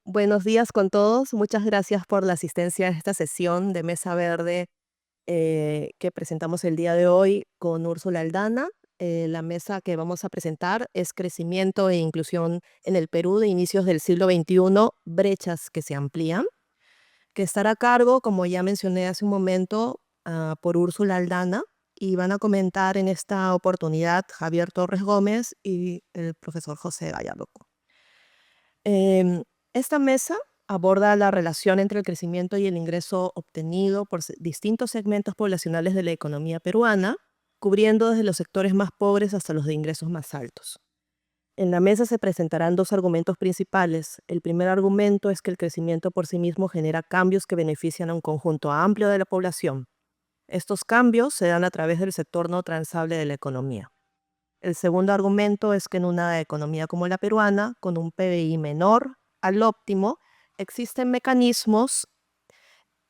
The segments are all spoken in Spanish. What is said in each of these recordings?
Buenos días con todos. Muchas gracias por la asistencia a esta sesión de Mesa Verde que presentamos el día de hoy con Úrsula Aldana. La mesa que vamos a presentar es Crecimiento e Inclusión en el Perú de inicios del siglo XXI, brechas que se amplían, que estará a cargo, como ya mencioné hace un momento, por Úrsula Aldana, y van a comentar en esta oportunidad Javier Torres Gómez y el profesor José Gallardo. Esta mesa aborda la relación entre el crecimiento y el ingreso obtenido por distintos segmentos poblacionales de la economía peruana, cubriendo desde los sectores más pobres hasta los de ingresos más altos. En la mesa se presentarán dos argumentos principales. El primer argumento es que el crecimiento por sí mismo genera cambios que benefician a un conjunto amplio de la población. Estos cambios se dan a través del sector no transable de la economía. El segundo argumento es que en una economía como la peruana, con un PBI menor al óptimo, existen mecanismos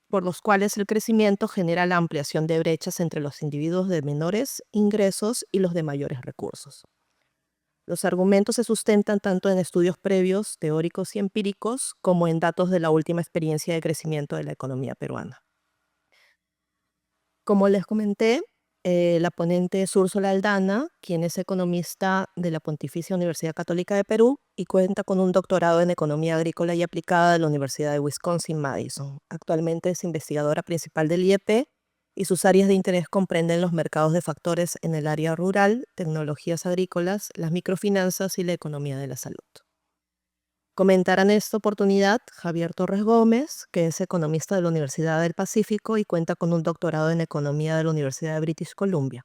por los cuales el crecimiento genera la ampliación de brechas entre los individuos de menores ingresos y los de mayores recursos. Los argumentos se sustentan tanto en estudios previos, teóricos y empíricos, como en datos de la última experiencia de crecimiento de la economía peruana. Como les comenté, la ponente es Úrsula Aldana, quien es economista de la Pontificia Universidad Católica de Perú y cuenta con un doctorado en Economía Agrícola y Aplicada de la Universidad de Wisconsin-Madison. Actualmente es investigadora principal del IEP y sus áreas de interés comprenden los mercados de factores en el área rural, tecnologías agrícolas, las microfinanzas y la economía de la salud. Comentarán en esta oportunidad Javier Torres Gómez, que es economista de la Universidad del Pacífico y cuenta con un doctorado en Economía de la Universidad de British Columbia.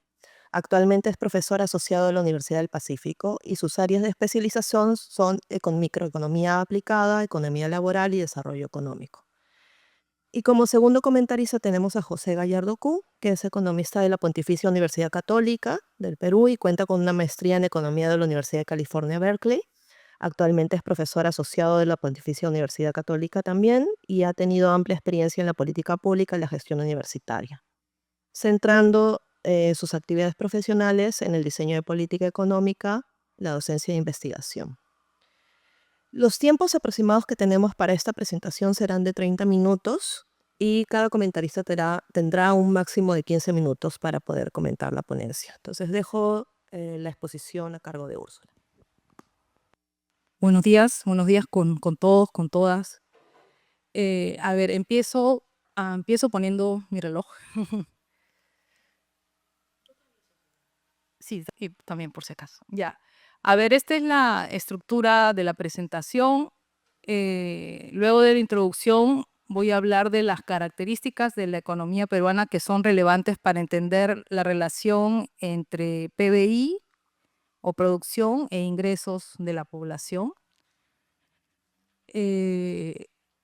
Actualmente es profesor asociado de la Universidad del Pacífico y sus áreas de especialización son microeconomía aplicada, economía laboral y desarrollo económico. Y como segundo comentarista tenemos a José Gallardo Cu, que es economista de la Pontificia Universidad Católica del Perú y cuenta con una maestría en Economía de la Universidad de California, Berkeley. Actualmente es profesor asociado de la Pontificia Universidad Católica también y ha tenido amplia experiencia en la política pública y la gestión universitaria, centrando sus actividades profesionales en el diseño de política económica, la docencia e investigación. Los tiempos aproximados que tenemos para esta presentación serán de 30 minutos y cada comentarista tendrá un máximo de 15 minutos para poder comentar la ponencia. Entonces dejo la exposición a cargo de Úrsula. Buenos días con todos, con todas. A ver, empiezo poniendo mi reloj. Sí, y también por si acaso. Ya. A ver, esta es la estructura de la presentación. Luego de la introducción voy a hablar de las características de la economía peruana que son relevantes para entender la relación entre PBI o producción e ingresos de la población.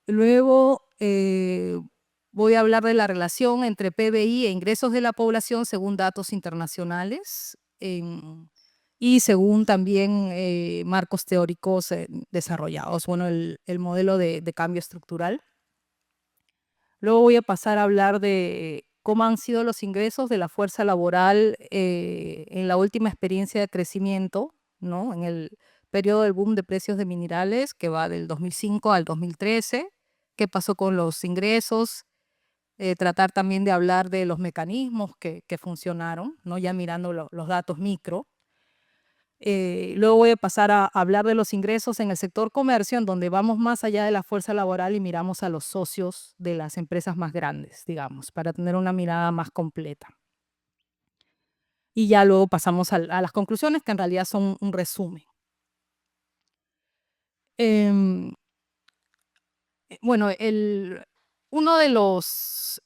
Luego voy a hablar de la relación entre PBI e ingresos de la población según datos internacionales y según también marcos teóricos desarrollados, bueno, el modelo de cambio estructural. Luego voy a pasar a hablar de cómo han sido los ingresos de la fuerza laboral en la última experiencia de crecimiento, ¿no? En el periodo del boom de precios de minerales que va del 2005 al 2013, qué pasó con los ingresos, tratar también de hablar de los mecanismos que funcionaron, ¿no? Ya mirando los datos micro. Luego voy a pasar a hablar de los ingresos en el sector comercio, en donde vamos más allá de la fuerza laboral y miramos a los socios de las empresas más grandes, digamos, para tener una mirada más completa. Y ya luego pasamos a las conclusiones, que en realidad son un resumen. Bueno, uno de los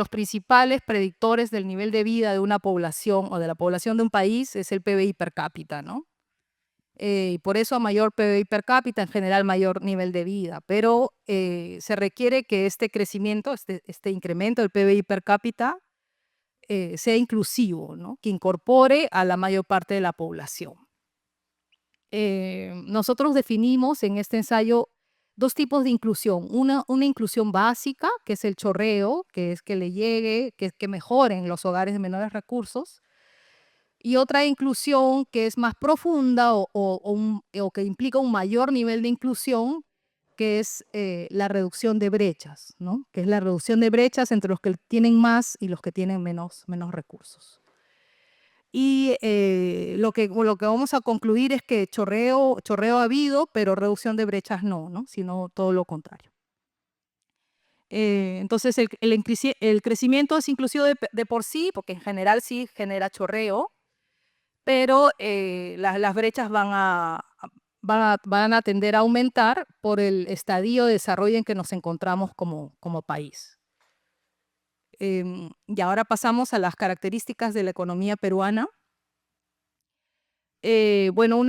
principales predictores del nivel de vida de una población o de la población de un país es el PBI per cápita, ¿no? Y por eso a mayor PBI per cápita, en general mayor nivel de vida, pero se requiere que este crecimiento, este incremento del PBI per cápita sea inclusivo, ¿no? Que incorpore a la mayor parte de la población. Nosotros definimos en este ensayo dos tipos de inclusión. Una inclusión básica, que es el chorreo, que es que le llegue, que mejoren los hogares de menores recursos. Y otra inclusión que es más profunda o que implica un mayor nivel de inclusión, que es la reducción de brechas, ¿no? Que es la reducción de brechas entre los que tienen más y los que tienen menos recursos. Y lo que vamos a concluir es que chorreo ha habido, pero reducción de brechas no, ¿no? Sino todo lo contrario. Entonces el crecimiento es inclusivo de por sí, porque en general sí genera chorreo, pero las brechas van a tender a aumentar por el estadio de desarrollo en que nos encontramos como país. Y ahora pasamos a las características de la economía peruana. Bueno,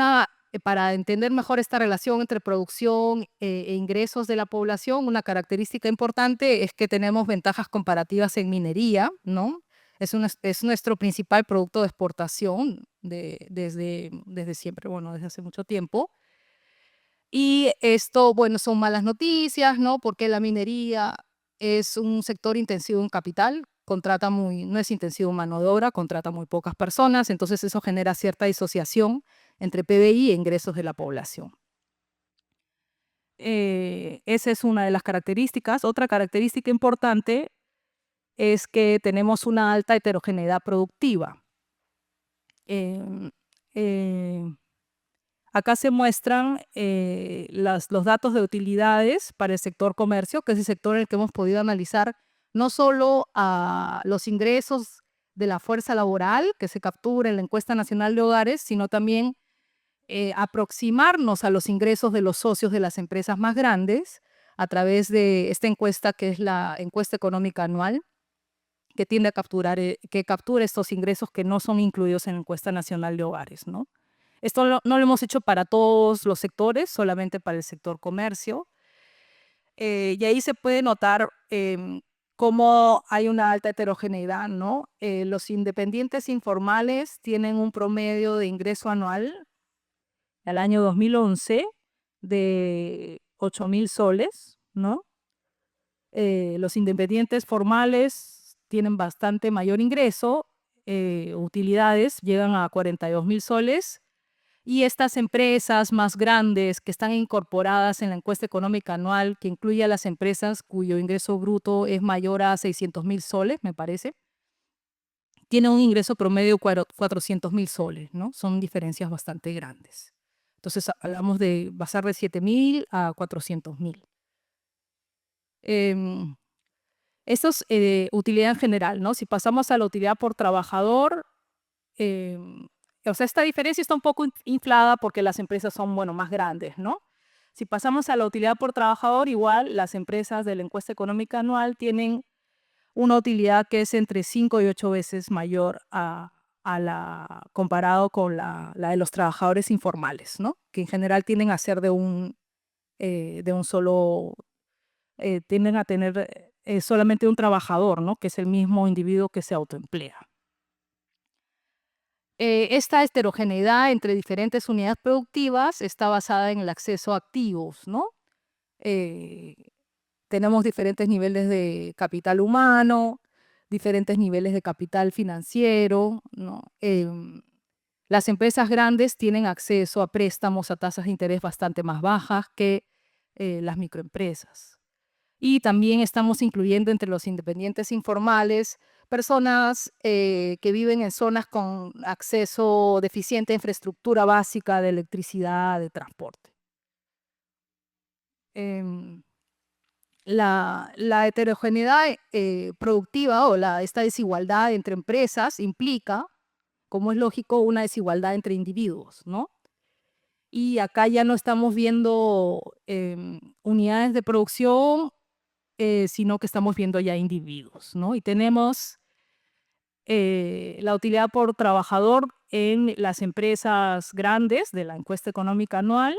para entender mejor esta relación entre producción e ingresos de la población, una característica importante es que tenemos ventajas comparativas en minería, ¿no? Es nuestro principal producto de exportación desde siempre, bueno, desde hace mucho tiempo. Y esto, bueno, son malas noticias, ¿no? Porque la minería es un sector intensivo en capital, no es intensivo en mano de obra, contrata muy pocas personas, entonces eso genera cierta disociación entre PBI e ingresos de la población. Esa es una de las características. Otra característica importante es que tenemos una alta heterogeneidad productiva. Em, eh, Acá se muestran los datos de utilidades para el sector comercio, que es el sector en el que hemos podido analizar no solo a los ingresos de la fuerza laboral que se captura en la encuesta nacional de hogares, sino también aproximarnos a los ingresos de los socios de las empresas más grandes a través de esta encuesta, que es la encuesta económica anual, que tiende a que captura estos ingresos que no son incluidos en la encuesta nacional de hogares, ¿no? Esto no lo hemos hecho para todos los sectores, solamente para el sector comercio. Y ahí se puede notar cómo hay una alta heterogeneidad, ¿no? Los independientes informales tienen un promedio de ingreso anual al año 2011 de 8.000 soles, ¿no? Los independientes formales tienen bastante mayor ingreso, utilidades llegan a 42.000 soles. Y estas empresas más grandes que están incorporadas en la encuesta económica anual, que incluye a las empresas cuyo ingreso bruto es mayor a 600.000 soles, me parece, tienen un ingreso promedio de 400.000 soles, ¿no? Son diferencias bastante grandes. Entonces hablamos de pasar de 7.000 a 400.000. Esto es utilidad en general, ¿no? Si pasamos a la utilidad por trabajador, o sea, esta diferencia está un poco inflada porque las empresas son, bueno, más grandes, ¿no? Si pasamos a la utilidad por trabajador, igual las empresas de la encuesta económica anual tienen una utilidad que es entre 5 y 8 veces mayor comparado con la de los trabajadores informales, ¿no? Que en general tienden a ser tienden a tener solamente un trabajador, ¿no? Que es el mismo individuo que se autoemplea. Esta heterogeneidad entre diferentes unidades productivas está basada en el acceso a activos, ¿no? Tenemos diferentes niveles de capital humano, diferentes niveles de capital financiero, ¿no? Las empresas grandes tienen acceso a préstamos a tasas de interés bastante más bajas que las microempresas. Y también estamos incluyendo entre los independientes informales personas que viven en zonas con acceso deficiente a infraestructura básica de electricidad, de transporte. La heterogeneidad productiva o esta desigualdad entre empresas implica, como es lógico, una desigualdad entre individuos, ¿no? Y acá ya no estamos viendo unidades de producción, sino que estamos viendo ya individuos, ¿no? Y tenemos la utilidad por trabajador en las empresas grandes de la encuesta económica anual.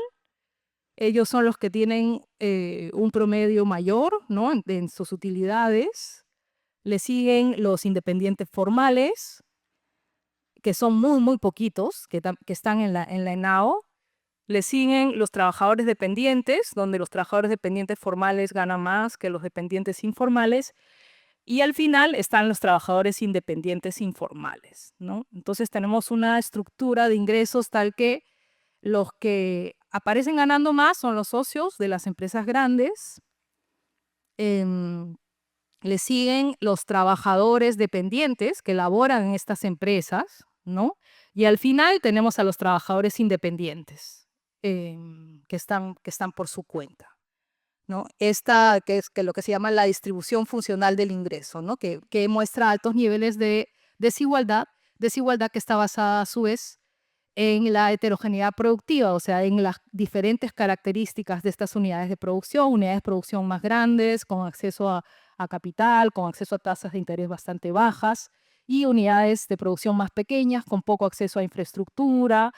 Ellos son los que tienen un promedio mayor, ¿no? en sus utilidades. Le siguen los independientes formales, que son muy, muy poquitos, que están en la ENAO. Le siguen los trabajadores dependientes, donde los trabajadores dependientes formales ganan más que los dependientes informales. Y al final están los trabajadores independientes informales, ¿no? Entonces tenemos una estructura de ingresos tal que los que aparecen ganando más son los socios de las empresas grandes. Le siguen los trabajadores dependientes que laboran en estas empresas, ¿no? Y al final tenemos a los trabajadores independientes, que están por su cuenta, ¿no? Esta que es lo que se llama la distribución funcional del ingreso, ¿no? Que muestra altos niveles de desigualdad que está basada a su vez en la heterogeneidad productiva, o sea, en las diferentes características de estas unidades de producción más grandes, con acceso a capital, con acceso a tasas de interés bastante bajas, y unidades de producción más pequeñas, con poco acceso a infraestructura,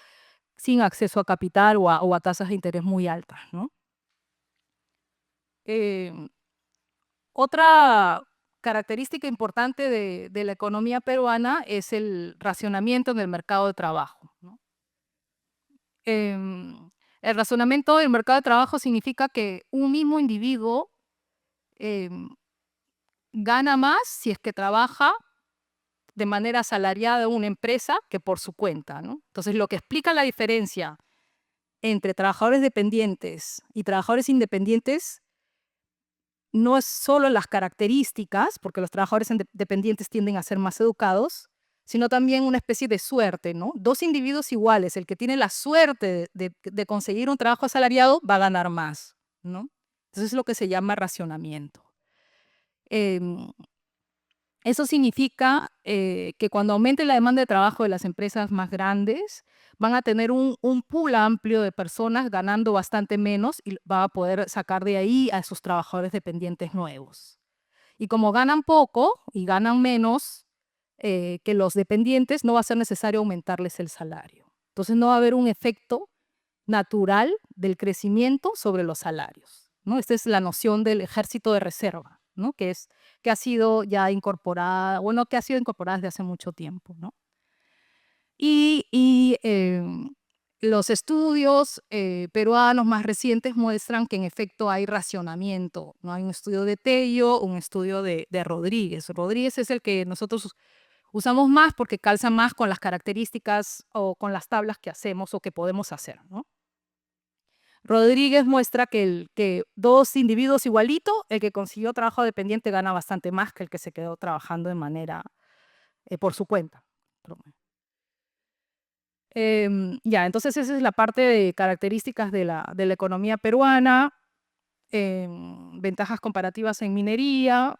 sin acceso a capital o a tasas de interés muy altas, ¿no? Otra característica importante de la economía peruana es el racionamiento en el mercado de trabajo, ¿no? El razonamiento del mercado de trabajo significa que un mismo individuo em, gana más si es que trabaja de manera asalariada en una empresa que por su cuenta, ¿no? Entonces, lo que explica la diferencia entre trabajadores dependientes y trabajadores independientes no es solo las características, porque los trabajadores dependientes tienden a ser más educados, sino también una especie de suerte, ¿no? Dos individuos iguales, el que tiene la suerte de conseguir un trabajo asalariado va a ganar más, ¿no? Eso es lo que se llama racionamiento. Em, Eso significa que cuando aumente la demanda de trabajo de las empresas más grandes, van a tener un pool amplio de personas ganando bastante menos y va a poder sacar de ahí a sus trabajadores dependientes nuevos. Y como ganan poco y ganan menos que los dependientes, no va a ser necesario aumentarles el salario. Entonces no va a haber un efecto natural del crecimiento sobre los salarios, ¿no? Esta es la noción del ejército de reserva, ¿no? Que ha sido ya incorporada, bueno, que ha sido incorporada desde hace mucho tiempo, ¿no? Y los estudios peruanos más recientes muestran que en efecto hay racionamiento, ¿no? Hay un estudio de Tello, un estudio de Rodríguez. Rodríguez es el que nosotros usamos más porque calza más con las características o con las tablas que hacemos o que podemos hacer, ¿no? Rodríguez muestra que dos individuos igualitos, el que consiguió trabajo dependiente gana bastante más que el que se quedó trabajando de manera por su cuenta. Ya, entonces esa es la parte de características de la economía peruana, ventajas comparativas en minería,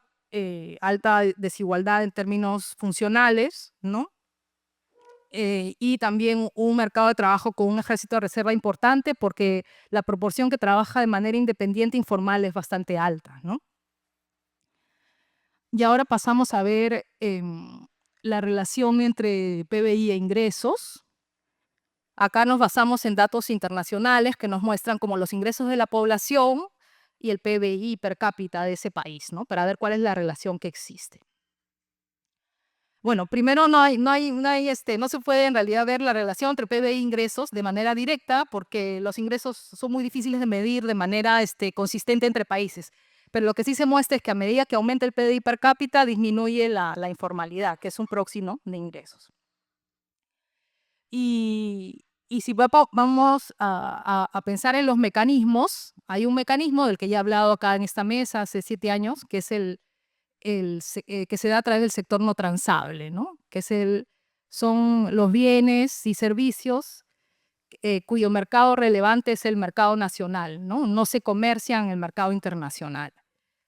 alta desigualdad en términos funcionales, ¿no? Y también un mercado de trabajo con un ejército de reserva importante porque la proporción que trabaja de manera independiente informal es bastante alta, ¿no? Y ahora pasamos a ver la relación entre PBI e ingresos. Acá nos basamos en datos internacionales que nos muestran como los ingresos de la población y el PBI per cápita de ese país, ¿no? Para ver cuál es la relación que existe. Bueno, primero no se puede en realidad ver la relación entre PBI e ingresos de manera directa porque los ingresos son muy difíciles de medir de manera consistente entre países. Pero lo que sí se muestra es que a medida que aumenta el PBI per cápita disminuye la informalidad, que es un proxy, ¿no?, de ingresos. Y si vamos a pensar en los mecanismos, hay un mecanismo del que ya he hablado acá en esta mesa hace 7 años, que es que se da a través del sector no transable, ¿no? Son los bienes y servicios cuyo mercado relevante es el mercado nacional, ¿no? No se comercian en el mercado internacional.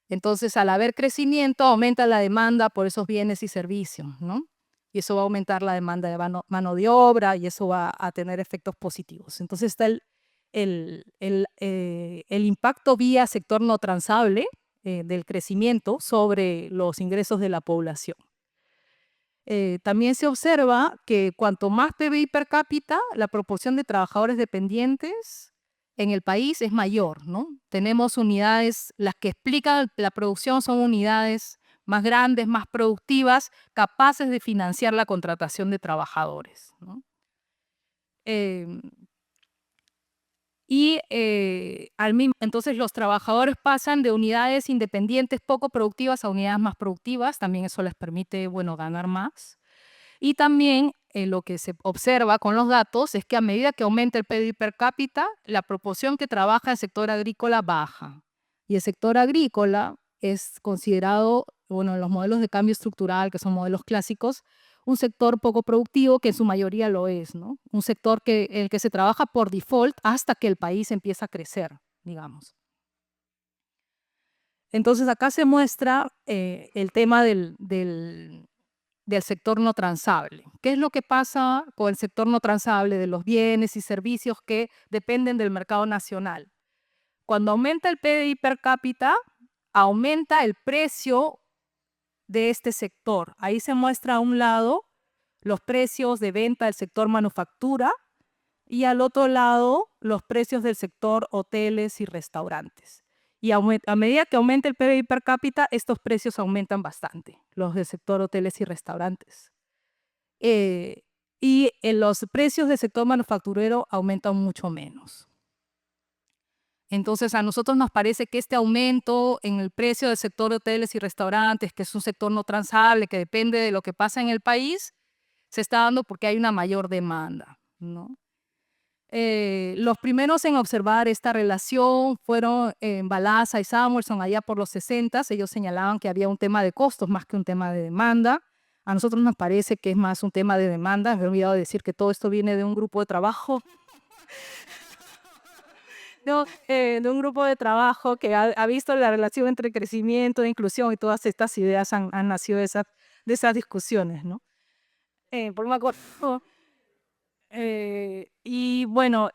Entonces, al haber crecimiento, aumenta la demanda por esos bienes y servicios, ¿no? Y eso va a aumentar la demanda de mano de obra y eso va a tener efectos positivos. Entonces está el impacto vía sector no transable del crecimiento sobre los ingresos de la población. También se observa que cuanto más PBI per cápita, la proporción de trabajadores dependientes en el país es mayor, ¿no? Tenemos unidades, las que explican la producción son unidades más grandes, más productivas, capaces de financiar la contratación de trabajadores, ¿no? Entonces los trabajadores pasan de unidades independientes poco productivas a unidades más productivas, también eso les permite, bueno, ganar más. Y también lo que se observa con los datos es que a medida que aumenta el PIB per cápita, la proporción que trabaja el sector agrícola baja. Y el sector agrícola es considerado, bueno, en los modelos de cambio estructural, que son modelos clásicos, un sector poco productivo, que en su mayoría lo es, ¿no? Un sector el que se trabaja por default hasta que el país empieza a crecer, digamos. Entonces acá se muestra el tema del sector no transable. ¿Qué es lo que pasa con el sector no transable de los bienes y servicios que dependen del mercado nacional? Cuando aumenta el PIB per cápita, aumenta el precio de este sector. Ahí se muestra a un lado los precios de venta del sector manufactura y al otro lado los precios del sector hoteles y restaurantes. Y a medida que aumenta el PIB per cápita, estos precios aumentan bastante, los del sector hoteles y restaurantes. Y los precios del sector manufacturero aumentan mucho menos. Entonces, a nosotros nos parece que este aumento en el precio del sector hoteles y restaurantes, que es un sector no transable, que depende de lo que pasa en el país, se está dando porque hay una mayor demanda, ¿no? Los primeros en observar esta relación fueron Balazs y Samuelson allá por los 60. Ellos señalaban que había un tema de costos más que un tema de demanda. A nosotros nos parece que es más un tema de demanda. Me he olvidado de decir que todo esto viene de un grupo de trabajo. No, de un grupo de trabajo que ha visto la relación entre crecimiento e inclusión, y todas estas ideas han nacido de esas discusiones, ¿no? Por me acuerdo. Y bueno,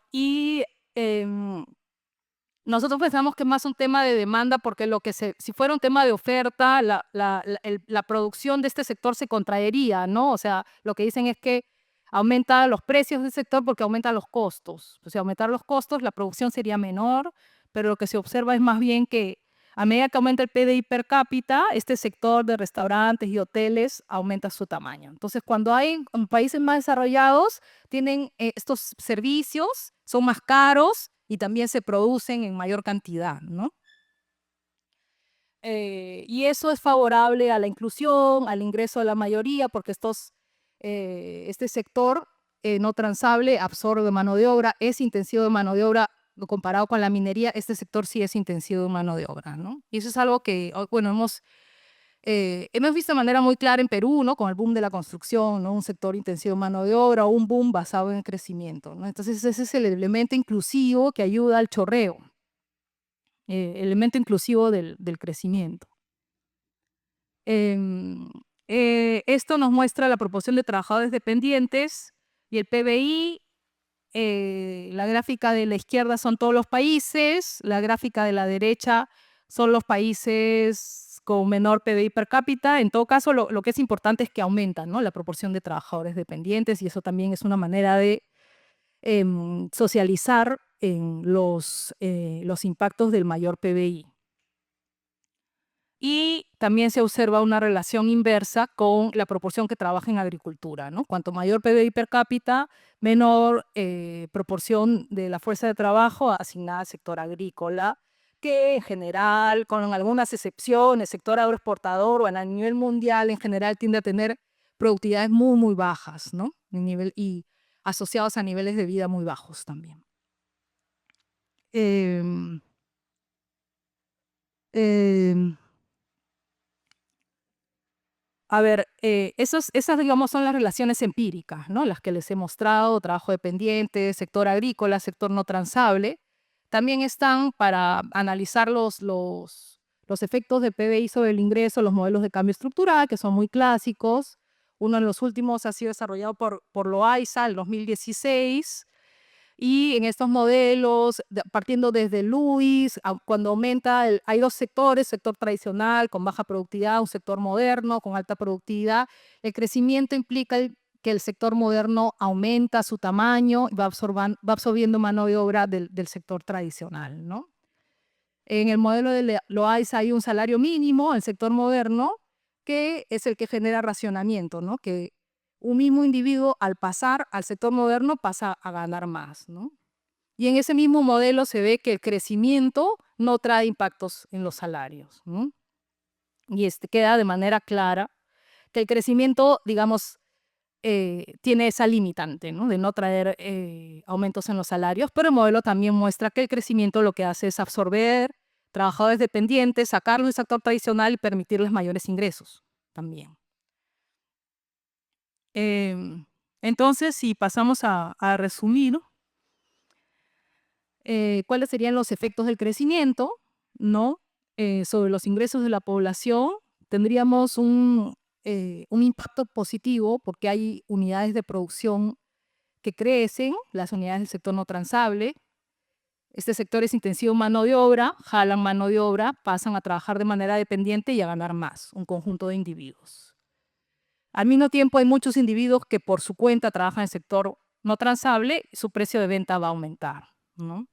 nosotros pensamos que es más un tema de demanda, porque si fuera un tema de oferta, la producción de este sector se contraería, ¿no? O sea, lo que dicen es que aumenta los precios del sector porque aumentan los costos. O sea, aumentar los costos, la producción sería menor, pero lo que se observa es más bien que a medida que aumenta el PDI per cápita, este sector de restaurantes y hoteles aumenta su tamaño. Entonces, cuando hay países más desarrollados, tienen estos servicios, son más caros y también se producen en mayor cantidad, ¿no? Y eso es favorable a la inclusión, al ingreso de la mayoría, porque este sector no transable absorbe mano de obra, es intensivo de mano de obra. Comparado con la minería, este sector sí es intensivo de mano de obra, ¿no? Y eso es algo que, bueno, hemos visto de manera muy clara en Perú, ¿no? Con el boom de la construcción, ¿no? Un sector intensivo de mano de obra o un boom basado en el crecimiento, ¿no? Entonces ese es el elemento inclusivo que ayuda al chorreo, elemento inclusivo del crecimiento. Esto nos muestra la proporción de trabajadores dependientes y el PBI. La gráfica de la izquierda son todos los países, la gráfica de la derecha son los países con menor PBI per cápita. En todo caso, lo que es importante es que aumenta, ¿no? La proporción de trabajadores dependientes, y eso también es una manera de socializar en los impactos del mayor PBI. Y también se observa una relación inversa con la proporción que trabaja en agricultura, ¿no? Cuanto mayor PBI per cápita, menor proporción de la fuerza de trabajo asignada al sector agrícola, que en general, con algunas excepciones, el sector agroexportador o a nivel mundial en general tiende a tener productividades muy, muy bajas, ¿no? Y asociados a niveles de vida muy bajos también. A ver, esas, digamos, son las relaciones empíricas, ¿no? Las que les he mostrado: trabajo dependiente, sector agrícola, sector no transable. También están para analizar los efectos de PBI sobre el ingreso, los modelos de cambio estructural, que son muy clásicos. Uno de los últimos ha sido desarrollado por Loaiza en 2016. Y en estos modelos, partiendo desde Lewis, cuando aumenta, hay dos sectores: sector tradicional con baja productividad, un sector moderno con alta productividad. El crecimiento implica que el sector moderno aumenta su tamaño y va absorbiendo mano de obra del sector tradicional, ¿no? En el modelo de Loaiza hay un salario mínimo en el sector moderno, que es el que genera racionamiento, ¿no? Que un mismo individuo, al pasar al sector moderno, pasa a ganar más, ¿no? Y en ese mismo modelo se ve que el crecimiento no trae impactos en los salarios, ¿no? Y queda de manera clara que el crecimiento, digamos, tiene esa limitante, ¿no? De no traer aumentos en los salarios, pero el modelo también muestra que el crecimiento lo que hace es absorber trabajadores dependientes, sacarlos del sector tradicional y permitirles mayores ingresos también. Entonces, si pasamos a resumir, ¿cuáles serían los efectos del crecimiento, ¿no? Sobre los ingresos de la población? Tendríamos un impacto positivo porque hay unidades de producción que crecen, las unidades del sector no transable. Este sector es intensivo en mano de obra, jalan mano de obra, pasan a trabajar de manera dependiente y a ganar más, un conjunto de individuos. Al mismo tiempo, hay muchos individuos que por su cuenta trabajan en el sector no transable y su precio de venta va a aumentar, ¿no?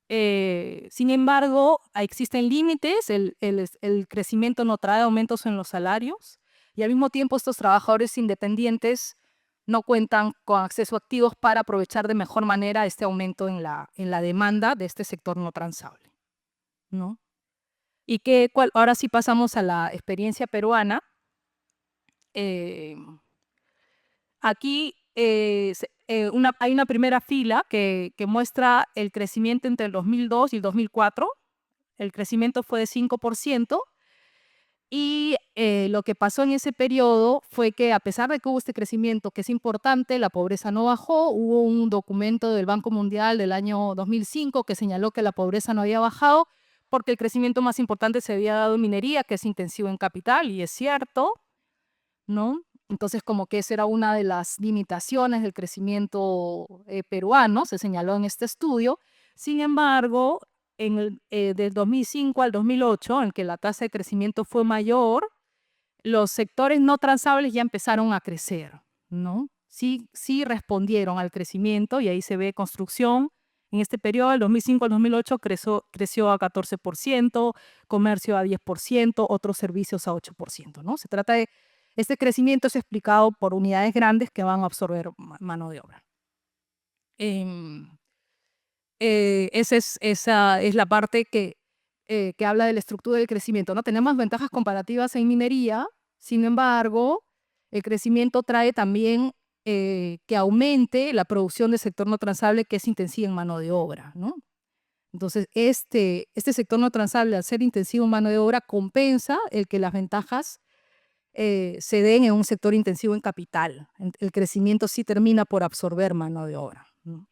Sin embargo, existen límites, el crecimiento no trae aumentos en los salarios y al mismo tiempo estos trabajadores independientes no cuentan con acceso a activos para aprovechar de mejor manera este aumento en la demanda de este sector no transable, ¿no? Y ahora sí pasamos a la experiencia peruana. Aquí hay una primera fila que muestra el crecimiento entre el 2002 y el 2004. El crecimiento fue de 5%. Y lo que pasó en ese periodo fue que a pesar de que hubo este crecimiento, que es importante, la pobreza no bajó. Hubo un documento del Banco Mundial del año 2005 que señaló que la pobreza no había bajado porque el crecimiento más importante se había dado en minería, que es intensivo en capital, y es cierto, ¿no? Entonces, como que esa era una de las limitaciones del crecimiento peruano, se señaló en este estudio. Sin embargo, del 2005 al 2008, en que la tasa de crecimiento fue mayor, los sectores no transables ya empezaron a crecer, ¿no? Sí, sí respondieron al crecimiento y ahí se ve construcción. En este periodo, del 2005 al 2008, creció a 14%, comercio a 10%, otros servicios a 8%, ¿no? Se trata de, este crecimiento es explicado por unidades grandes que van a absorber mano de obra. Esa es la parte que habla de la estructura del crecimiento, ¿no? Tenemos ventajas comparativas en minería, sin embargo, el crecimiento trae también que aumente la producción del sector no transable, que es intensiva en mano de obra, ¿no? Entonces, este sector no transable, al ser intensivo en mano de obra, compensa el que las ventajas se den en un sector intensivo en capital. El crecimiento sí termina por absorber mano de obra, ¿no?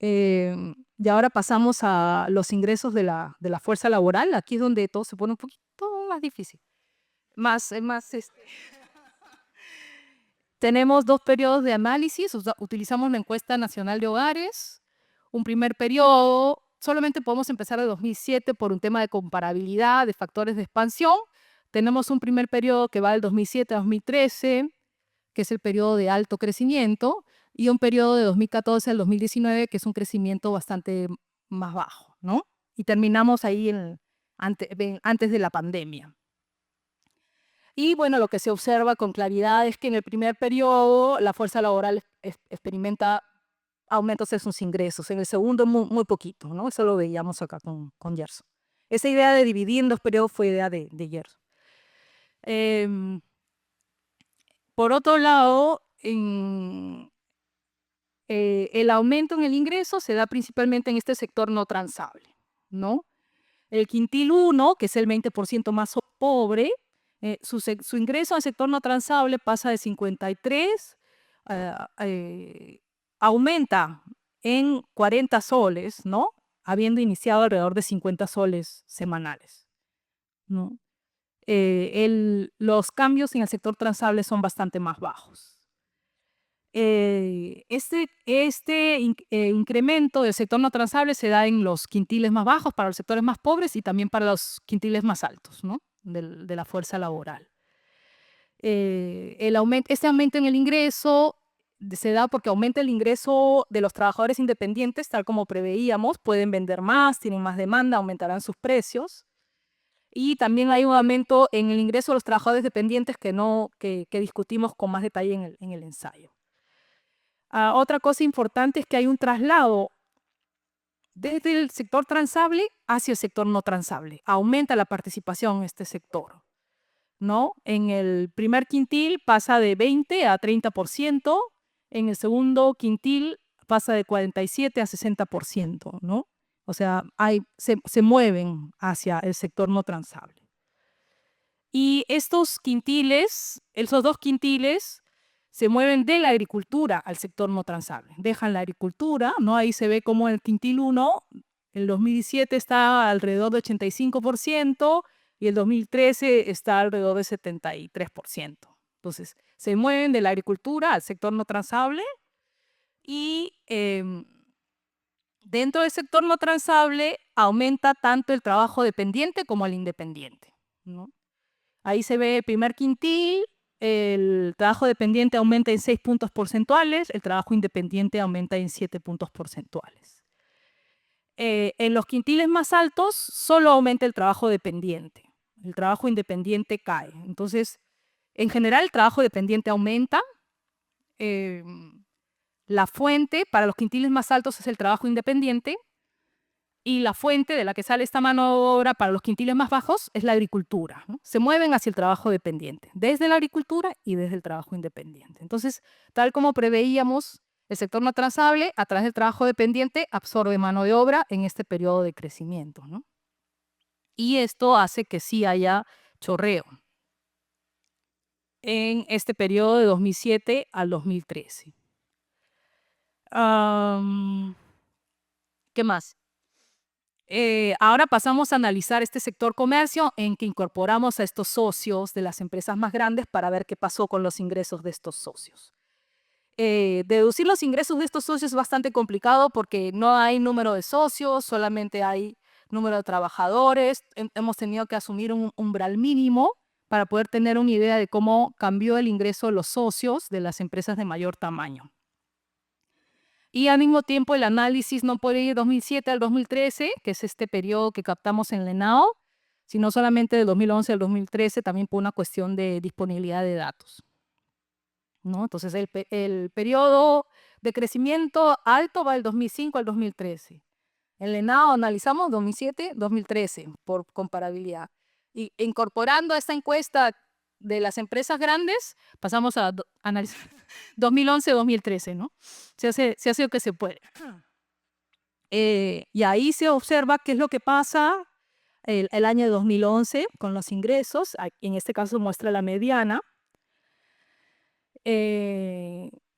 Y ahora pasamos a los ingresos de la fuerza laboral. Aquí es donde todo se pone un poquito más difícil. Tenemos dos periodos de análisis. Utilizamos la encuesta nacional de hogares. Un primer periodo, solamente podemos empezar de 2007 por un tema de comparabilidad, de factores de expansión. Tenemos un primer periodo que va del 2007 a 2013, que es el periodo de alto crecimiento, y un periodo de 2014 al 2019, que es un crecimiento bastante más bajo, ¿no? Y terminamos ahí antes de la pandemia. Y bueno, lo que se observa con claridad es que en el primer periodo la fuerza laboral experimenta aumentos en sus ingresos, en el segundo muy poquito, ¿no? Eso lo veíamos acá con Gerson. Esa idea de dividir en dos periodos fue idea de Gerson. Por otro lado, el aumento en el ingreso se da principalmente en este sector no transable, ¿no? El quintil 1, que es el 20% más pobre, su ingreso al sector no transable pasa de 53, aumenta en 40 soles, ¿no? Habiendo iniciado alrededor de 50 soles semanales, ¿no? Los cambios en el sector transable son bastante más bajos. Incremento del sector no transable se da en los quintiles más bajos para los sectores más pobres y también para los quintiles más altos, ¿no? de la fuerza laboral. Este aumento en el ingreso se da porque aumenta el ingreso de los trabajadores independientes, tal como preveíamos, pueden vender más, tienen más demanda, aumentarán sus precios. Y también hay un aumento en el ingreso de los trabajadores dependientes que discutimos con más detalle en el ensayo. Otra cosa importante es que hay un traslado desde el sector transable hacia el sector no transable. Aumenta la participación en este sector, ¿no? En el primer quintil pasa de 20 a 30%, en el segundo quintil pasa de 47 a 60%, ¿no? O sea, se mueven hacia el sector no transable. Y estos quintiles, esos dos quintiles, se mueven de la agricultura al sector no transable. Dejan la agricultura, ¿no? Ahí se ve como el quintil 1, el 2017 está alrededor de 85% y el 2013 está alrededor de 73%. Entonces, se mueven de la agricultura al sector no transable y dentro del sector no transable aumenta tanto el trabajo dependiente como el independiente, ¿no? Ahí se ve el primer quintil, el trabajo dependiente aumenta en 6 puntos porcentuales, el trabajo independiente aumenta en 7 puntos porcentuales. En los quintiles más altos solo aumenta el trabajo dependiente, el trabajo independiente cae. Entonces, en general el trabajo dependiente aumenta. La fuente para los quintiles más altos es el trabajo independiente y la fuente de la que sale esta mano de obra para los quintiles más bajos es la agricultura, ¿no? Se mueven hacia el trabajo dependiente, desde la agricultura y desde el trabajo independiente. Entonces, tal como preveíamos, el sector no transable, a través del trabajo dependiente, absorbe mano de obra en este periodo de crecimiento, ¿no? Y esto hace que sí haya chorreo en este periodo de 2007 al 2013. ¿Qué más? Ahora pasamos a analizar este sector comercio en que incorporamos a estos socios de las empresas más grandes para ver qué pasó con los ingresos de estos socios. Deducir los ingresos de estos socios es bastante complicado porque no hay número de socios, solamente hay número de trabajadores. Hemos tenido que asumir un umbral mínimo para poder tener una idea de cómo cambió el ingreso de los socios de las empresas de mayor tamaño. Y al mismo tiempo el análisis no puede ir de 2007 al 2013, que es este periodo que captamos en Lenao, sino solamente de 2011 al 2013, también por una cuestión de disponibilidad de datos, ¿no? Entonces el periodo de crecimiento alto va del 2005 al 2013. En Lenao analizamos 2007-2013 por comparabilidad. Y incorporando a esta encuesta de las empresas grandes, pasamos a analizar 2011-2013, ¿no? Se hace lo que se puede. Y ahí se observa qué es lo que pasa el año 2011 con los ingresos. En este caso muestra la mediana.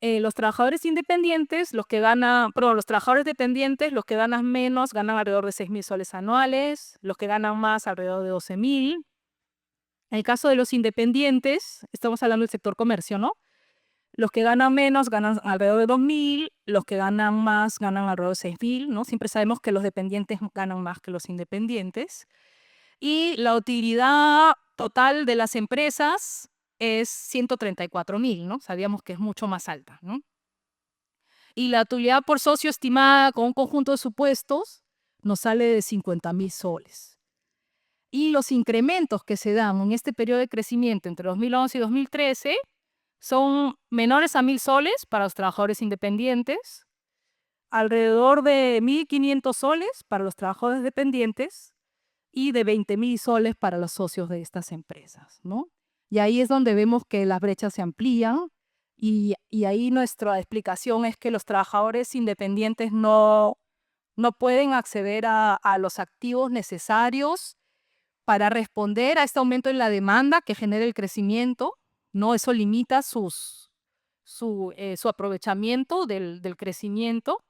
Los trabajadores independientes, los trabajadores dependientes, los que ganan menos, ganan alrededor de 6.000 soles anuales, los que ganan más alrededor de 12.000. En el caso de los independientes, estamos hablando del sector comercio, ¿no? Los que ganan menos ganan alrededor de 2.000, los que ganan más ganan alrededor de 6.000, ¿no? Siempre sabemos que los dependientes ganan más que los independientes. Y la utilidad total de las empresas es 134.000, ¿no? Sabíamos que es mucho más alta, ¿no? Y la utilidad por socio estimada con un conjunto de supuestos nos sale de 50.000 soles. Y los incrementos que se dan en este periodo de crecimiento entre 2011 y 2013 son menores a 1.000 soles para los trabajadores independientes, alrededor de 1.500 soles para los trabajadores dependientes y de 20.000 soles para los socios de estas empresas, ¿no? Y ahí es donde vemos que las brechas se amplían y ahí nuestra explicación es que los trabajadores independientes no pueden acceder a los activos necesarios para responder a este aumento en la demanda que genera el crecimiento, ¿no? Eso limita su aprovechamiento del crecimiento.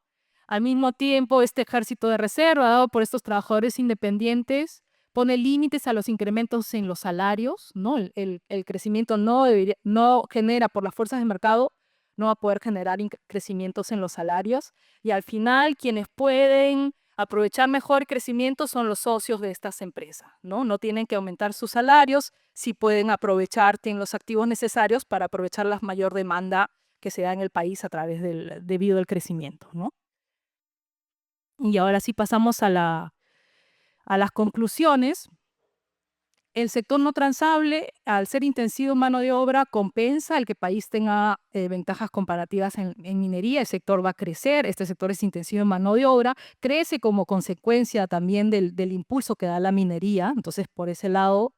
Al mismo tiempo, este ejército de reserva dado por estos trabajadores independientes pone límites a los incrementos en los salarios, ¿no? El crecimiento no genera por las fuerzas de mercado, no va a poder generar crecimientos en los salarios. Y al final, quienes pueden aprovechar mejor el crecimiento son los socios de estas empresas, ¿no? No tienen que aumentar sus salarios, sí pueden aprovechar, tienen los activos necesarios para aprovechar la mayor demanda que se da en el país debido al crecimiento, ¿no? Y ahora sí pasamos a las conclusiones. El sector no transable, al ser intensivo en mano de obra, compensa el que el país tenga ventajas comparativas en minería. El sector va a crecer, este sector es intensivo en mano de obra, crece como consecuencia también del impulso que da la minería. Entonces, por ese lado,